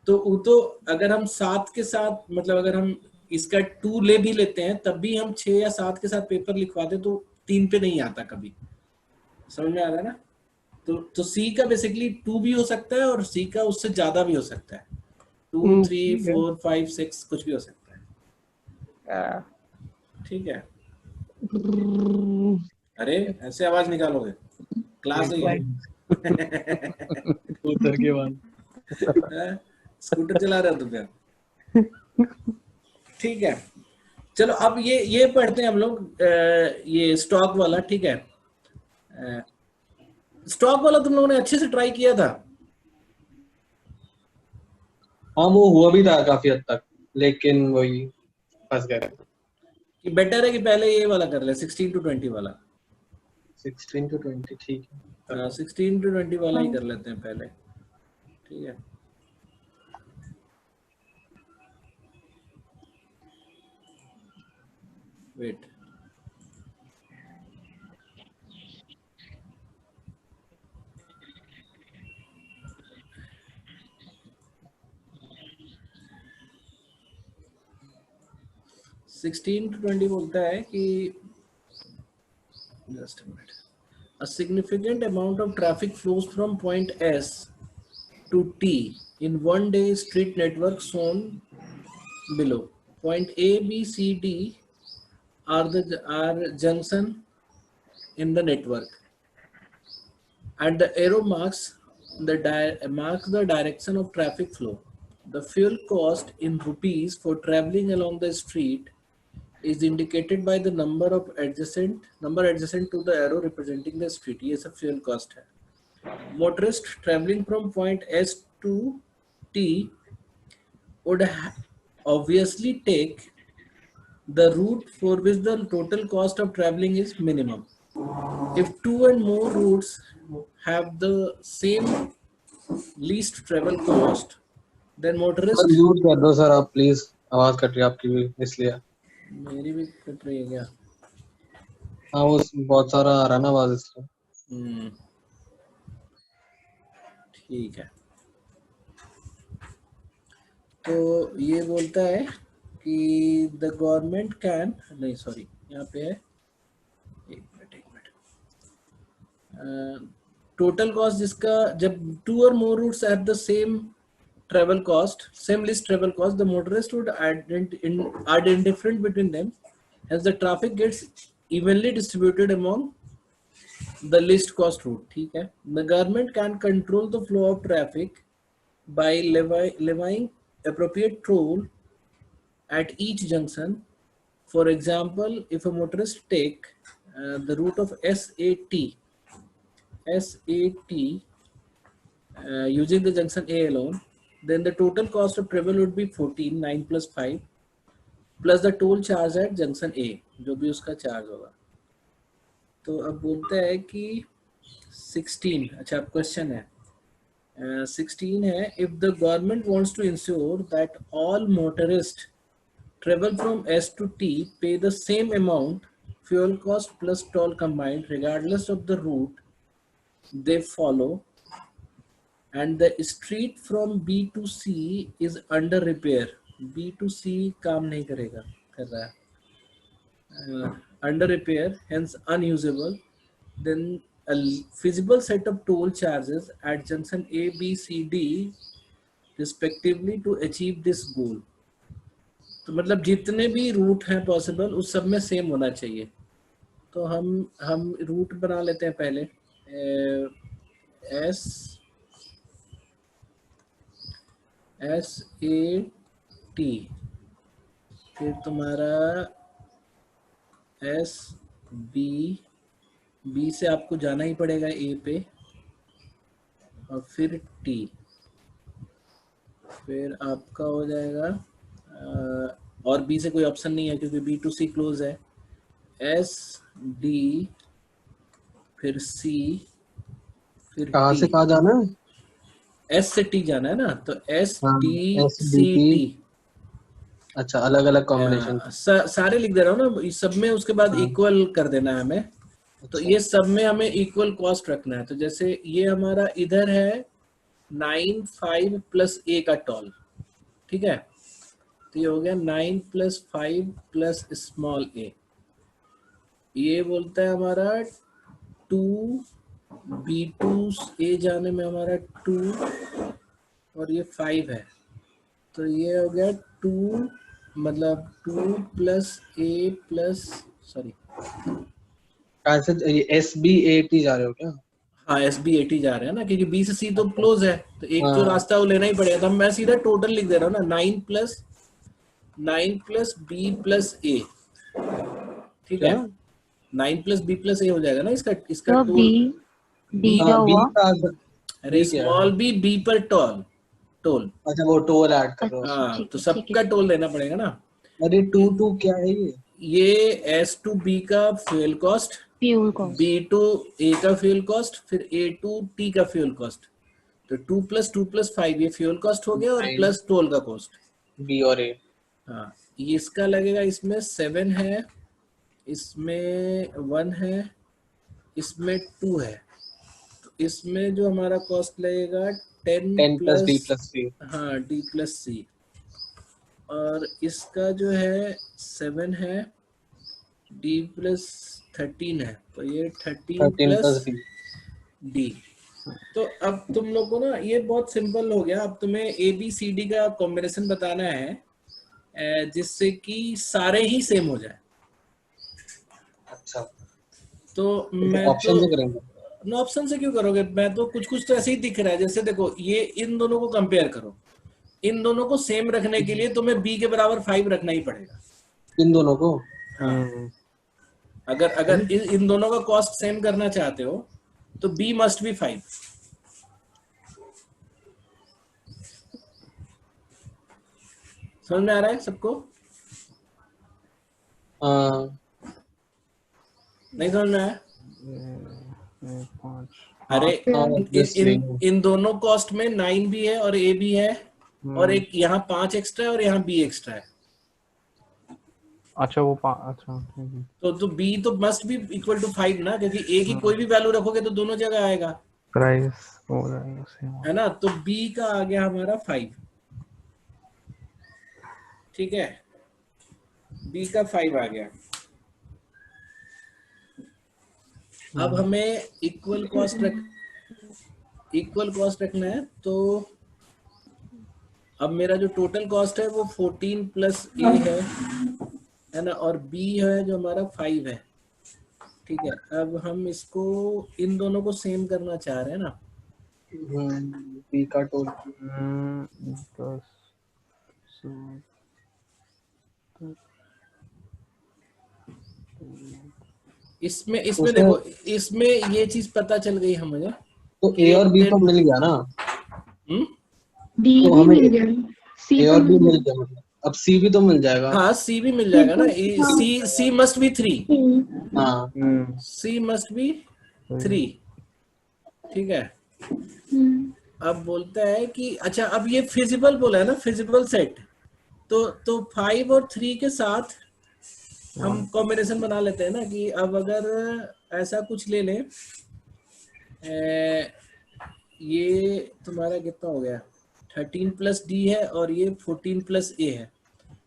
तो वो तो अगर हम 7 के साथ, मतलब अगर हम इसका 2 ले भी लेते हैं तब भी हम 6 या 7 के साथ पेपर लिखवाते तो 3 पे नहीं आता कभी। समझ में आ रहा है ना? तो सी का बेसिकली 2 भी हो सकता है और सी का उससे ज्यादा भी हो सकता है, 2 3 4 5 6 कुछ भी हो सकता है। ठीक है। अरे ऐसे आवाज निकालोगे, क्लास है ये। उतर के बाद स्कूटर चला रहे हो तुम क्या? ठीक है, चलो अब ये पढ़ते हैं हम लोग, ये स्टॉक वाला। ठीक है, स्टॉक वाला तुम लोगों ने अच्छे से ट्राई किया था। हाँ वो हुआ भी था काफी हद तक, लेकिन वही फंस गए। कि बेटर है कि पहले ये वाला कर ले, 16 to 20 वाला। 16 to 20 ठीक है। 16 to 20 वाला ही कर लेते हैं पहले। ठीक है, वेट। सिक्सटीन टू 20 बोलता है कि just a minute. A significant amount of traffic flows from point S to T in one day street network shown below. Point A, B, C, D are junction in the network, and the arrow marks the direction of traffic flow. The fuel cost in rupees for traveling along the street is indicated by the number adjacent to the arrow representing the street. ये सब fuel cost है. Motorist traveling from point S to T would obviously take the route for which the total cost of traveling is minimum. If 2 and more routes have the same least travel cost, then motorist. Mute कर दो sir आप please, आवाज cut रही है आपकी भी इसलिए। मेरी भी कट रही है क्या? हाँ वो बहुत सारा आ रहा है ना आवाज इसलिए। ठीक है, तो ये बोलता है कि द गवर्नमेंट कैन, नहीं सॉरी यहाँ पे है, एक मिनट, टोटल कॉस्ट जिसका जब 2 or more routes have the same travel cost, same least travel cost, the motorist would add indifferent between them as the traffic gets evenly distributed among the least cost route. ठीक है, the government can control the flow of traffic by levying appropriate toll at each junction. For example, if a motorist take the route of SAT using the junction A alone, then the total cost of travel would be 14, 9 plus 5 plus the toll charge at junction A, जो भी उसका charge होगा। तो अब बोलता है कि 16, अच्छा अब क्वेश्चन है 16 है, if the government wants to ensure that all motorists travel from S to T pay the same amount fuel cost plus toll combined regardless of the route they follow, and the street from B to C is under repair. B to C काम नहीं करेगा, कर रहा है, under repair, hence unusable, then a feasible set of toll charges at junction A, B, C, D respectively to achieve this goal. तो मतलब जितने भी रूट हैं पॉसिबल उस सब में सेम होना चाहिए। तो हम रूट बना लेते हैं पहले, SAT, फिर तुम्हारा B से आपको जाना ही पड़ेगा A पे, और फिर T, फिर आपका हो जाएगा और B से कोई ऑप्शन नहीं है क्योंकि B to C क्लोज है, SD, फिर C, फिर कहाँ से कहाँ जाना है? S से T जाना है ना, तो SDCT। अच्छा अलग अलग कॉम्बिनेशन। सारे लिख दे रहा हूँ ना, इस सब में उसके बाद इक्वल कर देना है हमें। तो ये सब में हमें इक्वल कॉस्ट रखना है। तो जैसे ये हमारा इधर है 9, 5 प्लस A का टोल, ठीक है, तो ये हो गया 9 + 5 + स्मॉल ए। ये बोलता है हमारा 2 B2 ए जाने में हमारा 2 और ये 5 है, तो ये हो गया 2 मतलब 2 + ए प्लस सॉरी ये SB80 जा रहे हो क्या? हाँ SB80 जा रहे हैं ना, क्योंकि B से C तो क्लोज है, तो एक जो हाँ। रास्ता वो लेना ही पड़ेगा। तो मैं सीधा टोटल लिख दे रहा हूँ ना, 9 + B + A, ठीक है। 9 + B + A हो जाएगा ना इसका तो टोल। बी क्या B हुआ? का अरे B क्या है? स्मॉल b पर टोल। अच्छा वो टोल ऐड कर रहे हो। अच्छा, हाँ ठीक तो है, ठीक सबका है। टोल देना पड़ेगा ना। अरे 2 क्या है ये? ये S2B का fuel cost, fuel cost. B2A का फ्यूल कॉस्ट, फिर A2T का फ्यूल कॉस्ट। तो 2 + 2 + 5 ये फ्यूल कॉस्ट हो गया और Nine. प्लस टोल का कॉस्ट। B और A। हाँ ये इसका लगेगा, इसमें 7 है, इसमें 1 है, इसमें 2 है, तो इसमें जो हमारा कॉस्ट लगेगा 10 10 + B प्लस + C। हाँ D + C, और इसका जो है 7 है, D + 13 है, तो ये 13 13 + + D। D। तो अब तुम लोग को ना ये बहुत सिंपल हो गया। अब तुम्हें ABCD का कॉम्बिनेशन बताना है जिससे कि सारे ही सेम हो जाए। अच्छा तो मैं ऑप्शन से तो करेंगे। ना, ऑप्शन से क्यों करोगे, मैं तो कुछ तो ऐसे ही दिख रहा है। जैसे देखो ये इन दोनों को कंपेयर करो, इन दोनों को सेम रखने के लिए तुम्हें B के बराबर 5 रखना ही पड़ेगा। इन दोनों को। हाँ अगर इन दोनों का कॉस्ट सेम करना चाहते हो तो B मस्ट बी 5। समझ में आ रहा है सबको? हाँ। नहीं समझ में आया? पाँच। अरे हाँ, इन दोनों कॉस्ट में 9 भी है और A भी है, और एक यहाँ 5 एक्स्ट्रा है और यहाँ B एक्स्ट्रा है। अच्छा वो अच्छा ठीक है। तो B तो मस्ट बी इक्वल टू 5 ना, क्योंकि A की कोई भी वैल्यू रखोगे तो दोनों जगह आएगा, प्राइस हो जाएगा सेम। है ना। तो B का आ गया हमारा 5, ठीक है, B का 5 आ गया। अब हमें इक्वल कॉस्ट रखना है, तो अब मेरा जो टोटल कॉस्ट है वो 14 + A है ना, और B है जो हमारा 5 है, ठीक है। अब हम इसको इन दोनों को सेम करना चाह रहे हैं ना। B का टोल 10 7 इसमें देखो, इसमें ये चीज पता चल गई हमें। तो A और B तो मिल गया ना। डी तो भी हमें मिल गया, सी A तो और B मिल मिल गया, मतलब अब C भी तो मिल जाएगा। हाँ C भी मिल जाएगा ना। C मस्ट बी 3, गया। हाँ। C मस्ट बी 3, ठीक है। अब बोलता है कि अच्छा, अब ये फिजिबल बोला है ना, फिजिबल सेट, तो 5 और 3 के साथ हम कॉम्बिनेशन बना लेते हैं ना, कि अब अगर ऐसा कुछ ले लें, ये तुम्हारा कितना हो गया, 13 + D है और ये 14 + A है,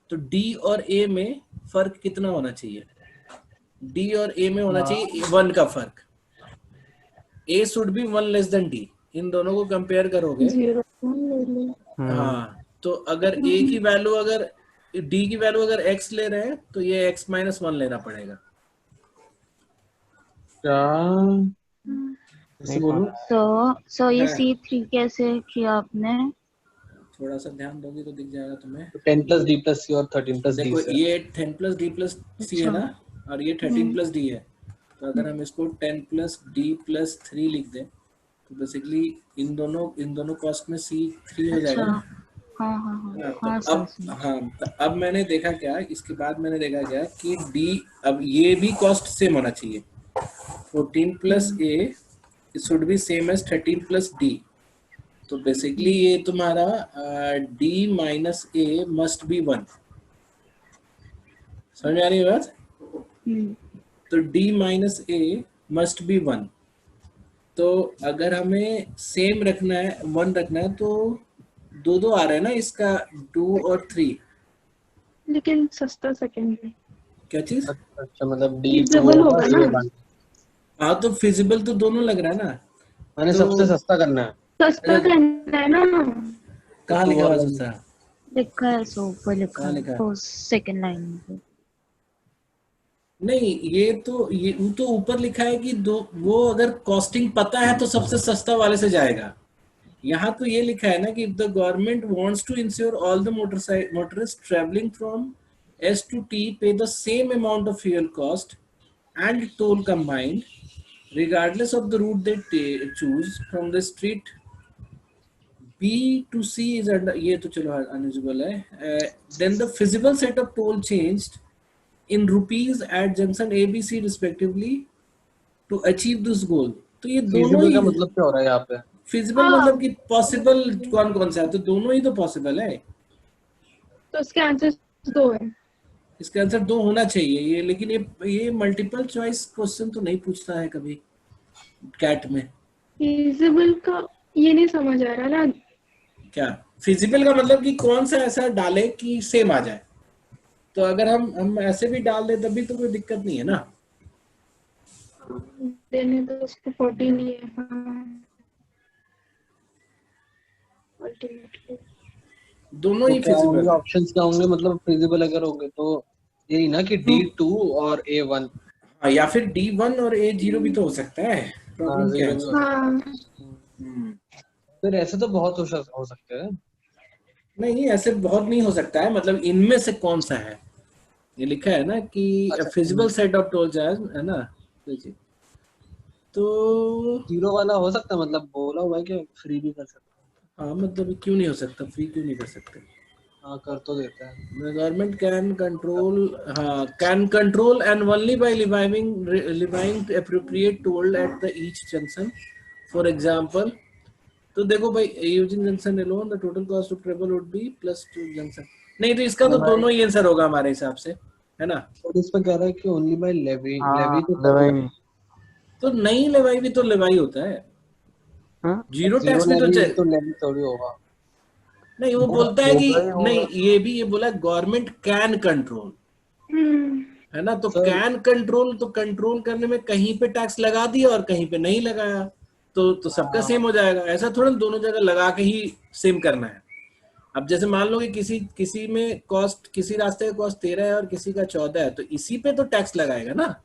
तो D और A में फर्क कितना होना चाहिए? D और A में होना चाहिए 1 का फर्क। A should B 1 less than D। इन दोनों को कंपेयर करोगे, 0 ले ले। हाँ, तो अगर A की वैल्यू अगर D की वैल्यू अगर X ले रहे हैं तो ये X - 1 लेना पड़ेगा। क्या ऐसे बोलूं? सो ये हाँ। C3 कैसे किया आपने? थोड़ा सा ध्यान दोगे तो दिख जाएगा तुम्हें। 10 + D + C और 13 + D देखो से। ये 10 + D + C है ना, और ये 13 + D है। तो अगर हम इसको 10 + D + 3 लिख दें तो बेसिकली इन दोनों कॉस्ट में C3 हो जाएगा ना। हाँ हाँ, तो हाँ सर। अब मैंने देखा क्या, इसके बाद मैंने देखा क्या कि D, अब ये भी कॉस्ट सेम होना चाहिए। 14 + A should be same as 13 + D। तो बेसिकली ये तुम्हारा D - A मस्ट बी 1। समझ में आ रही है बात? तो D - A मस्ट बी 1। तो अगर हमें सेम रखना है, 1 रखना है, तो दो आ रहा है ना इसका, 2 और 3। लेकिन सस्ता सेकंड है। क्या चीज? अच्छा मतलब D2 Feasible होगा होगा ना? A1। हाँ तो फिजिबल तो दोनों लग रहा है ना। मैंने तो सबसे सस्ता करना है। सस्ता करना है ना? कहाँ तो लिखा हुआ वाला सस्ता? लिखा है सो ऊपर लिखा कहाँ है लिखा है? तो सेकंड लाइन में। नहीं, ये वो तो ऊपर लिखा है कि दो, वो अगर कॉस्टिंग पता है तो सबसे सस्ता वाले से जाएगा। यहाँ तो ये लिखा है ना कि the government wants to ensure all the motorist travelling from S to T pay the same amount of fuel cost and toll combined, regardless of the route they choose from the street. B to C is under, ये तो चलो unusable है. Then the feasible set of toll changed in rupees at junction A, B, C respectively to achieve this goal. तो ये दोनों feasible का ही मतलब क्या हो रहा है यहाँ पे? feasible हाँ। मतलब कि possible कौन कौन सा है, तो दोनों ही तो possible है। तो इसके आंसर 2 है। इसका आंसर 2 होना चाहिए ये, लेकिन ये मल्टीपल चॉइस क्वेश्चन तो नहीं पूछता है कभी कैट में। feasible का ये नहीं समझ आ रहा ना। क्या फिजिबल का मतलब कि कौन सा ऐसा डाले कि सेम आ जाए, तो अगर हम ऐसे भी डाल दे तभी तो कोई दिक्कत नहीं है ना। देने तो उसको 14 ही है। हाँ अल्टीमेटली दोनों तो ही क्या होंगे फिजिबल है। ऑप्शंस, क्या होंगे मतलब feasible अगर होंगे तो यही ना कि D2 और A1। हाँ, या फिर D1 और A0 भी तो हो सकता है। प्रॉब्लम क्या है zero भी हो उसमें? हाँ फिर ऐसे तो बहुत हो सकते हैं। नहीं, ऐसे बहुत नहीं हो सकता है, मतलब इनमें से कौन सा है, ये लिखा है ना कि अच्छा feasible set of toll charge है ना। तो जीरो वाला हो सकता है, मतलब बोला हुआ है कि फ्री भी कर सकते हाँ, मतलब क्यों नहीं हो सकता, फ्री क्यों नहीं कर सकते। हैं। हाँ कर तो देते हैं। The government can control, can control and only by levying appropriate toll at the each junction. For example, तो देखो भाई, using junction alone the total cost of travel would be plus 2 junction। नहीं तो इसका तो दोनों ही आंसर होगा हमारे हिसाब से, है ना। और इस पे कह रहा है कि ओनली बाय लेवी, हाँ लेवी तो लेवाई। तो नहीं लेवाई भी तो लेवाई होता है, हाँ जीरो जीरो टैक्स भी तो लेवी तो लेवी थोड़ी होगा। नहीं, वो होगा बोलता है कि होगा ही नहीं, होगा। ये बोला गवर्नमेंट कैन कंट्रोल, है ना। तो सर कैन कंट्रोल, तो कंट्रोल करने में कहीं पे टैक्स लगा दिया और कहीं पे नहीं लगाया, तो सबका सेम हो जाएगा। ऐसा थोड़ा दोनों जगह लगा के ही सेम करना है। अब जैसे मान लो कि किसी में कॉस्ट, किसी रास्ते का कॉस्ट 13 है और किसी का 14 है, तो इसी पे तो टैक्स लगाएगा ना,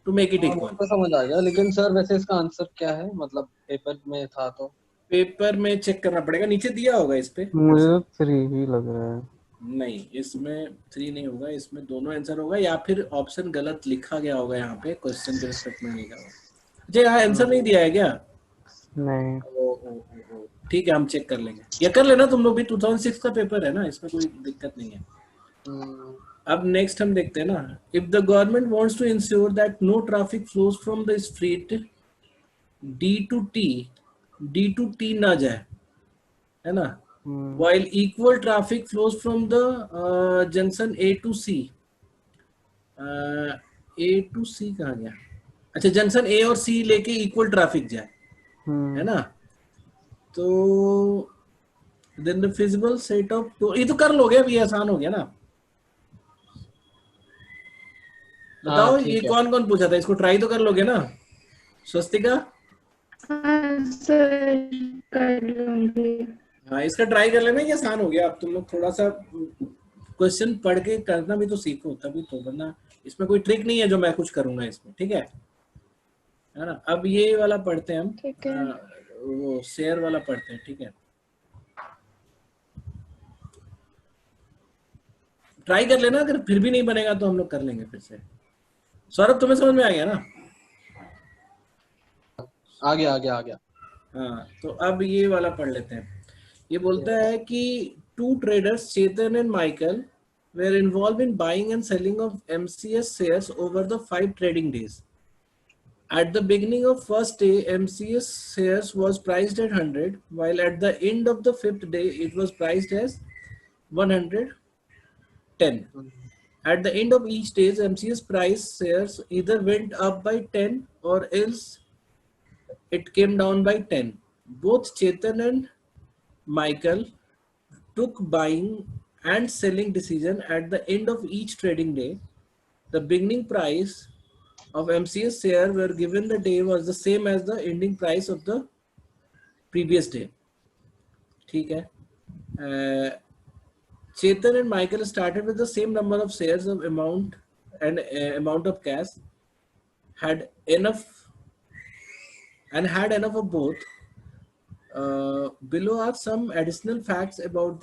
टू मेक इट हाँ वो इक्वल। तो समझ आ गया, लेकिन सर वैसे इसका आंसर क्या है, मतलब पेपर में था तो। पेपर में चेक करना पड़ेगा, नीचे दिया होगा इस पे। मुझे तो 3 ही लग रहा है। नहीं, इसमें 3 नहीं होगा, इसमें दोनों आंसर होगा, या फिर ऑप्शन गलत लिखा गया होगा यहाँ पे, क्वेश्चन के रिस्पेक्ट में लिखा होगा। जी यहाँ आंसर नहीं दिया है क्या? नहीं ठीक है, हम चेक कर लेंगे, या कर लेना तुम लोग भी, 2006 का पेपर है ना, इसमें कोई दिक्कत नहीं है। अब नेक्स्ट हम देखते हैं ना, if the government wants to ensure that no traffic flows from the street D to T ना जाए, है ना, while equal traffic flows from the junction A to C। A to C कहाँ गया? अच्छा, जंक्शन A और C लेके equal traffic जाए, है ना, तो then the feasible set of, तो ये तो कर लोगे, अभी आसान हो गया ना। बताओ ये ठीक है। कौन कौन पूछा था, इसको ट्राई तो कर लोगे ना। स्वस्तिका, आंसर कर लूंगी। हाँ इसका ट्राई कर लेना, ये आसान हो गया। अब तुम लोग थोड़ा सा क्वेश्चन पढ़ के करना भी तो सीखो तभी तो, वरना इसमें कोई ट्रिक नहीं है जो मैं कुछ करूंगा इसमें, ठीक है ना। अब ये वाला पढ़ते हैं हम, ठीक है। वो शेयर वाला पढ़ते हैं, ठीक है। ट्राई कर लेना, अगर फिर भी नहीं बनेगा तो हम लोग कर लेंगे फिर से। सौरभ तुम्हें समझ में आ गया ना? आ गया। हाँ, तो अब ये वाला पढ़ लेते हैं। ये बोलता है कि two traders Chetan and Michael were involved in buying and selling of MCS shares over the 5 trading days. At the beginning of first day, MCS shares was priced at 100, while at the end of the 5th day, it was priced as 110. At the end of each day, MCS price shares either went up by 10 or else it came down by 10. Both Chetan and Michael took buying and selling decision at the end of each trading day. The beginning price of MCS share were given the day was the same as the ending price of the previous day. ठीक है. Chetan and Michael started with the same number of shares of amount and amount of cash, had enough of both. Below are some additional facts about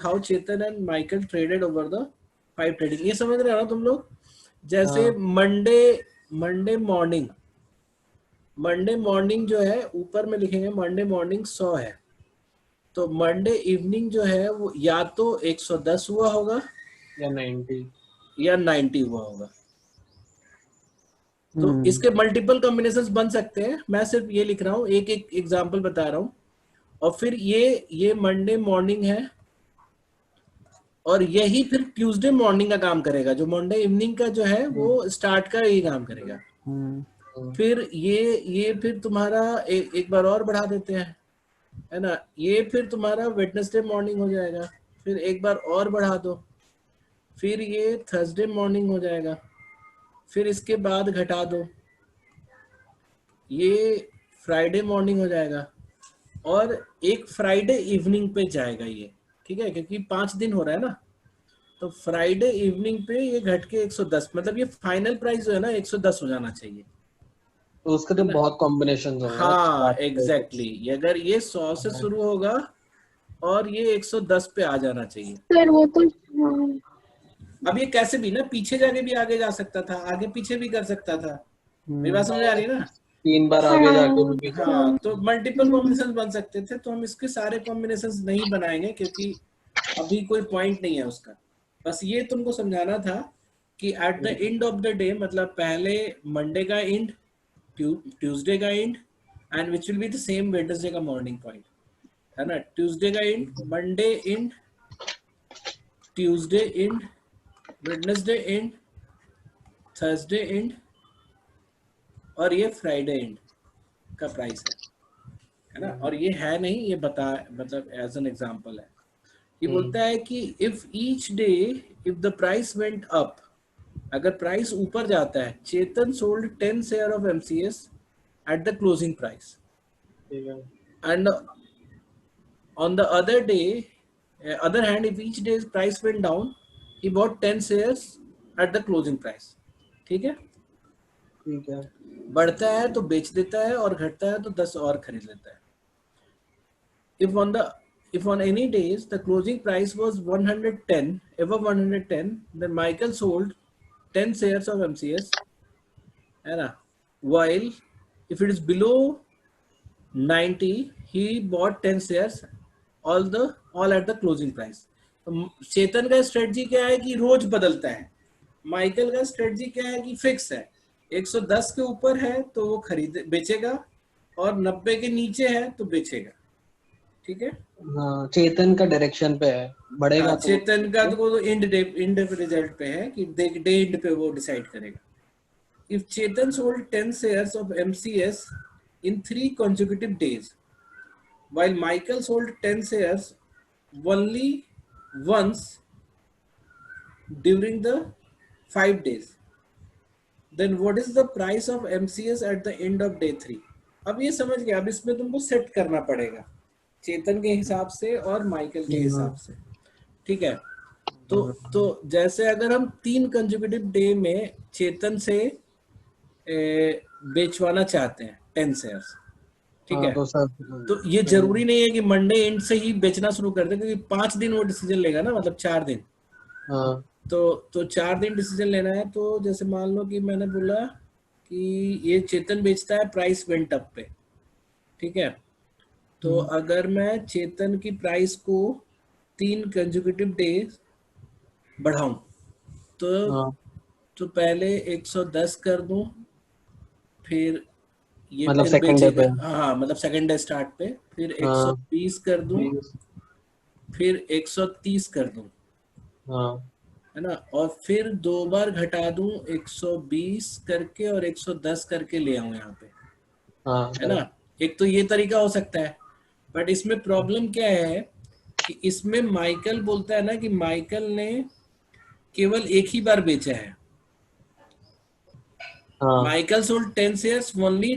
how Chetan and Michael traded over the 5 trading. ये समझ रहे हो ना तुम लोग? जैसे Monday morning जो है ऊपर में लिखेंगे मंडे मॉर्निंग 100 है, तो मंडे इवनिंग जो है वो या तो 110 हुआ होगा या 90 हुआ होगा. तो इसके मल्टीपल कॉम्बिनेशंस बन सकते हैं. मैं सिर्फ ये लिख रहा हूँ, एक एग्जांपल बता रहा हूँ. और फिर ये मंडे मॉर्निंग है और यही फिर ट्यूसडे मॉर्निंग का काम करेगा. जो मंडे इवनिंग का जो है वो स्टार्ट का यही काम करेगा. फिर ये फिर तुम्हारा एक बार और बढ़ा देते हैं, है ना. ये फिर तुम्हारा वेडनेसडे मॉर्निंग हो जाएगा. फिर एक बार और बढ़ा दो, फिर ये थर्सडे मॉर्निंग हो जाएगा. फिर इसके बाद घटा दो, ये फ्राइडे मॉर्निंग हो जाएगा. और एक फ्राइडे इवनिंग पे जाएगा ये, ठीक है, क्योंकि 5 दिन हो रहा है ना. तो फ्राइडे इवनिंग पे ये घट के 110, मतलब ये फाइनल प्राइस जो है ना 110 हो जाना चाहिए. तो उसके तो बहुत कॉम्बिनेशंस होंगे. हाँ एग्जैक्टली. अगर ये 100 से शुरू होगा और ये 110 पे आ जाना चाहिए. सर वो तो हाँ। अब ये कैसे भी ना पीछे जाके भी आगे जा सकता था, आगे पीछे भी कर सकता था. मेरी बात समझ आ रही है ना? 3 बार आगे जाके भी. हाँ, तो मल्टीपल कॉम्बिनेशन बन सकते थे. तो हम इसके सारे कॉम्बिनेशन नहीं बनाएंगे क्योंकि अभी कोई पॉइंट नहीं है उसका. बस ये तुमको समझाना था कि eight the end of the day, मतलब पहले मंडे का एंड, ट्यूसडे का and, and which will be the same Wednesday का मॉर्निंग पॉइंट, है ना. ट्यूसडे का and, Monday and, Tuesday and, Wednesday and, Thursday and, और ये फ्राइडे एंड का प्राइस है ना. और ये है नहीं, ये मतलब एज एन एग्जांपल है. ये बोलता है कि if each day if the price went up, अगर प्राइस ऊपर जाता है, Chetan sold 10 share of MCS at the closing price, and on the other hand if each day price went down, he bought 10 shares at the closing price. ठीक है. बढ़ता है तो बेच देता है और घटता है तो 10 और खरीद लेता है. If on any days the closing price was 110, above 110, then Michael sold 10 shares of MCS, है ना. While if it is below 90, he bought 10 shares, all at the closing price. तो चेतन का स्ट्रेटजी क्या है कि रोज बदलता है. माइकल का स्ट्रेटजी क्या है कि फिक्स है. 110 के ऊपर है तो वो बेचेगा और 90 के नीचे है तो बेचेगा. ठीक है. हाँ, चेतन का डायरेक्शन पे है, बढ़ेगा. हाँ, चेतन का तो वो एंड रिजल्ट पे है कि डे एंड पे वो डिसाइड करेगा. If Chetan sold 10 shares of MCS in 3 consecutive days, while Michael sold 10 shares only once during the 5 days, then what is the price of MCS at the end of day 3? अब ये समझ गया. अब इसमें तुमको set करना पड़ेगा चेतन के हिसाब से और माइकल के हिसाब से. ठीक है. तो जैसे अगर हम 3 कंसेक्यूटिव डे में चेतन से बेचवाना चाहते हैं 10 शेयर्स, ठीक है, तो ये जरूरी नहीं है कि मंडे एंड से ही बेचना शुरू कर दे, क्योंकि 5 दिन वो डिसीजन लेगा ना, मतलब 4 दिन. तो 4 दिन डिसीजन लेना है. तो जैसे मान लो कि मैंने बोला कि ये चेतन बेचता है प्राइस वेंट अप पे. ठीक है. तो अगर मैं चेतन की प्राइस को 3 कंसेक्यूटिव डेज बढ़ाऊं तो पहले 110 कर दूं, फिर ये मतलब सेकंड डे पे. हाँ, मतलब सेकंड डे स्टार्ट पे. फिर 120 कर दूं, फिर 130 कर दूं, है ना. और फिर 2 बार घटा दूं 120 करके और 110 करके ले आऊं यहाँ पे, है ना. एक तो ये तरीका हो सकता है. बट इसमें प्रॉब्लम क्या है कि इसमें माइकल बोलता है ना कि माइकल ने केवल एक ही बार बेचा है। हाँ Michael sold 10 shares only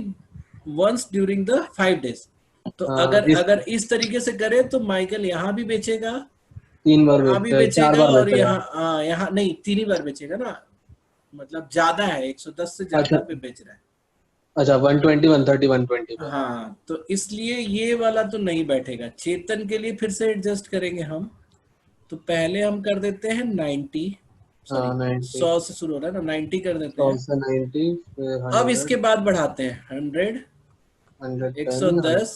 once during the 5 days। तो हाँ, अगर इस तरीके से करे तो माइकल यहाँ भी बेचेगा, 3 बार यहाँ भी बेचता है, 4 बेचेगा, बार और बेचेगा। यहाँ नहीं 3 ही बार बेचेगा ना, मतलब ज्यादा है, 110 से ज्यादा अच्छा। पे बेच रहा है। अच्छा 120 130 120 पे। हाँ, तो इसलिए ये वाला तो नहीं बैठेगा। चेतन के लिए फिर से एडजस्ट करेंगे हम। तो पहले हम कर देते हैं 90, हाँ सॉरी 90 100 से शुरू हो रहा है ना, 90 कर देते 100 हैं। से 90 फिर अब 100 इसके बाद बढ़ाते हैं 100, 110 110,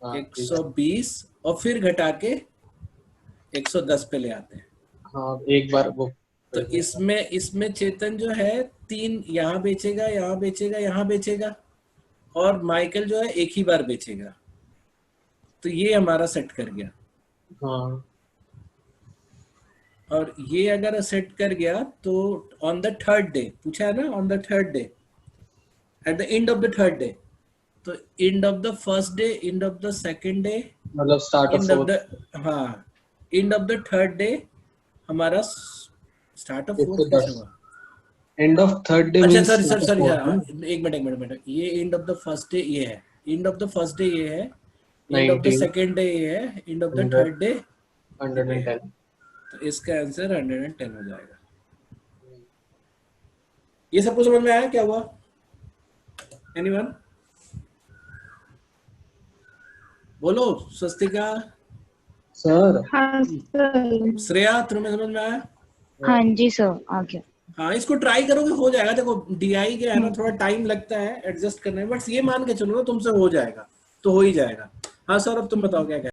हाँ, 120 और फिर घटा के 110 पे ले आते हैं। हाँ एक बार वो तो इसमें चेतन जो है 3 यहाँ बेचेगा, यहाँ बेचेगा, यहाँ बेचेगा, और माइकल जो है एक ही बार बेचेगा। तो ये हमारा सेट कर गया। हाँ और ये अगर सेट कर गया तो ऑन द 3rd डे, पूछा है ना, on the 3rd day, at the end of the 3rd day, तो end of the 1st day, end of the 2nd day, मतलब start end of of the, हाँ, end of the 3rd day हमारा start of 4th कैसे हुआ? End of 3rd day अच्छा means sorry एक minute, ये end of the 1st day ये है, and of the 1st day ये है, and of the 19 2nd day ये है, and of the 3rd day, 110। तो इसका आंसर 110 हो जाएगा। ये सबको समझ में आया क्या हुआ? एनीवन? बोलो। स्वस्तिका, सर हाँ सर। श्रेया, तुम्हें समझ में आया? हाँ जी सर, आ गया। हाँ, इसको ट्राई करोगे हो जाएगा। देखो डीआई के है ना, थोड़ा टाइम लगता है एडजस्ट करने में, बट ये मान के चलो ना तुमसे हो जाएगा, तो हो ही जाएगा। हाँ सर, अब तुम बताओ क्या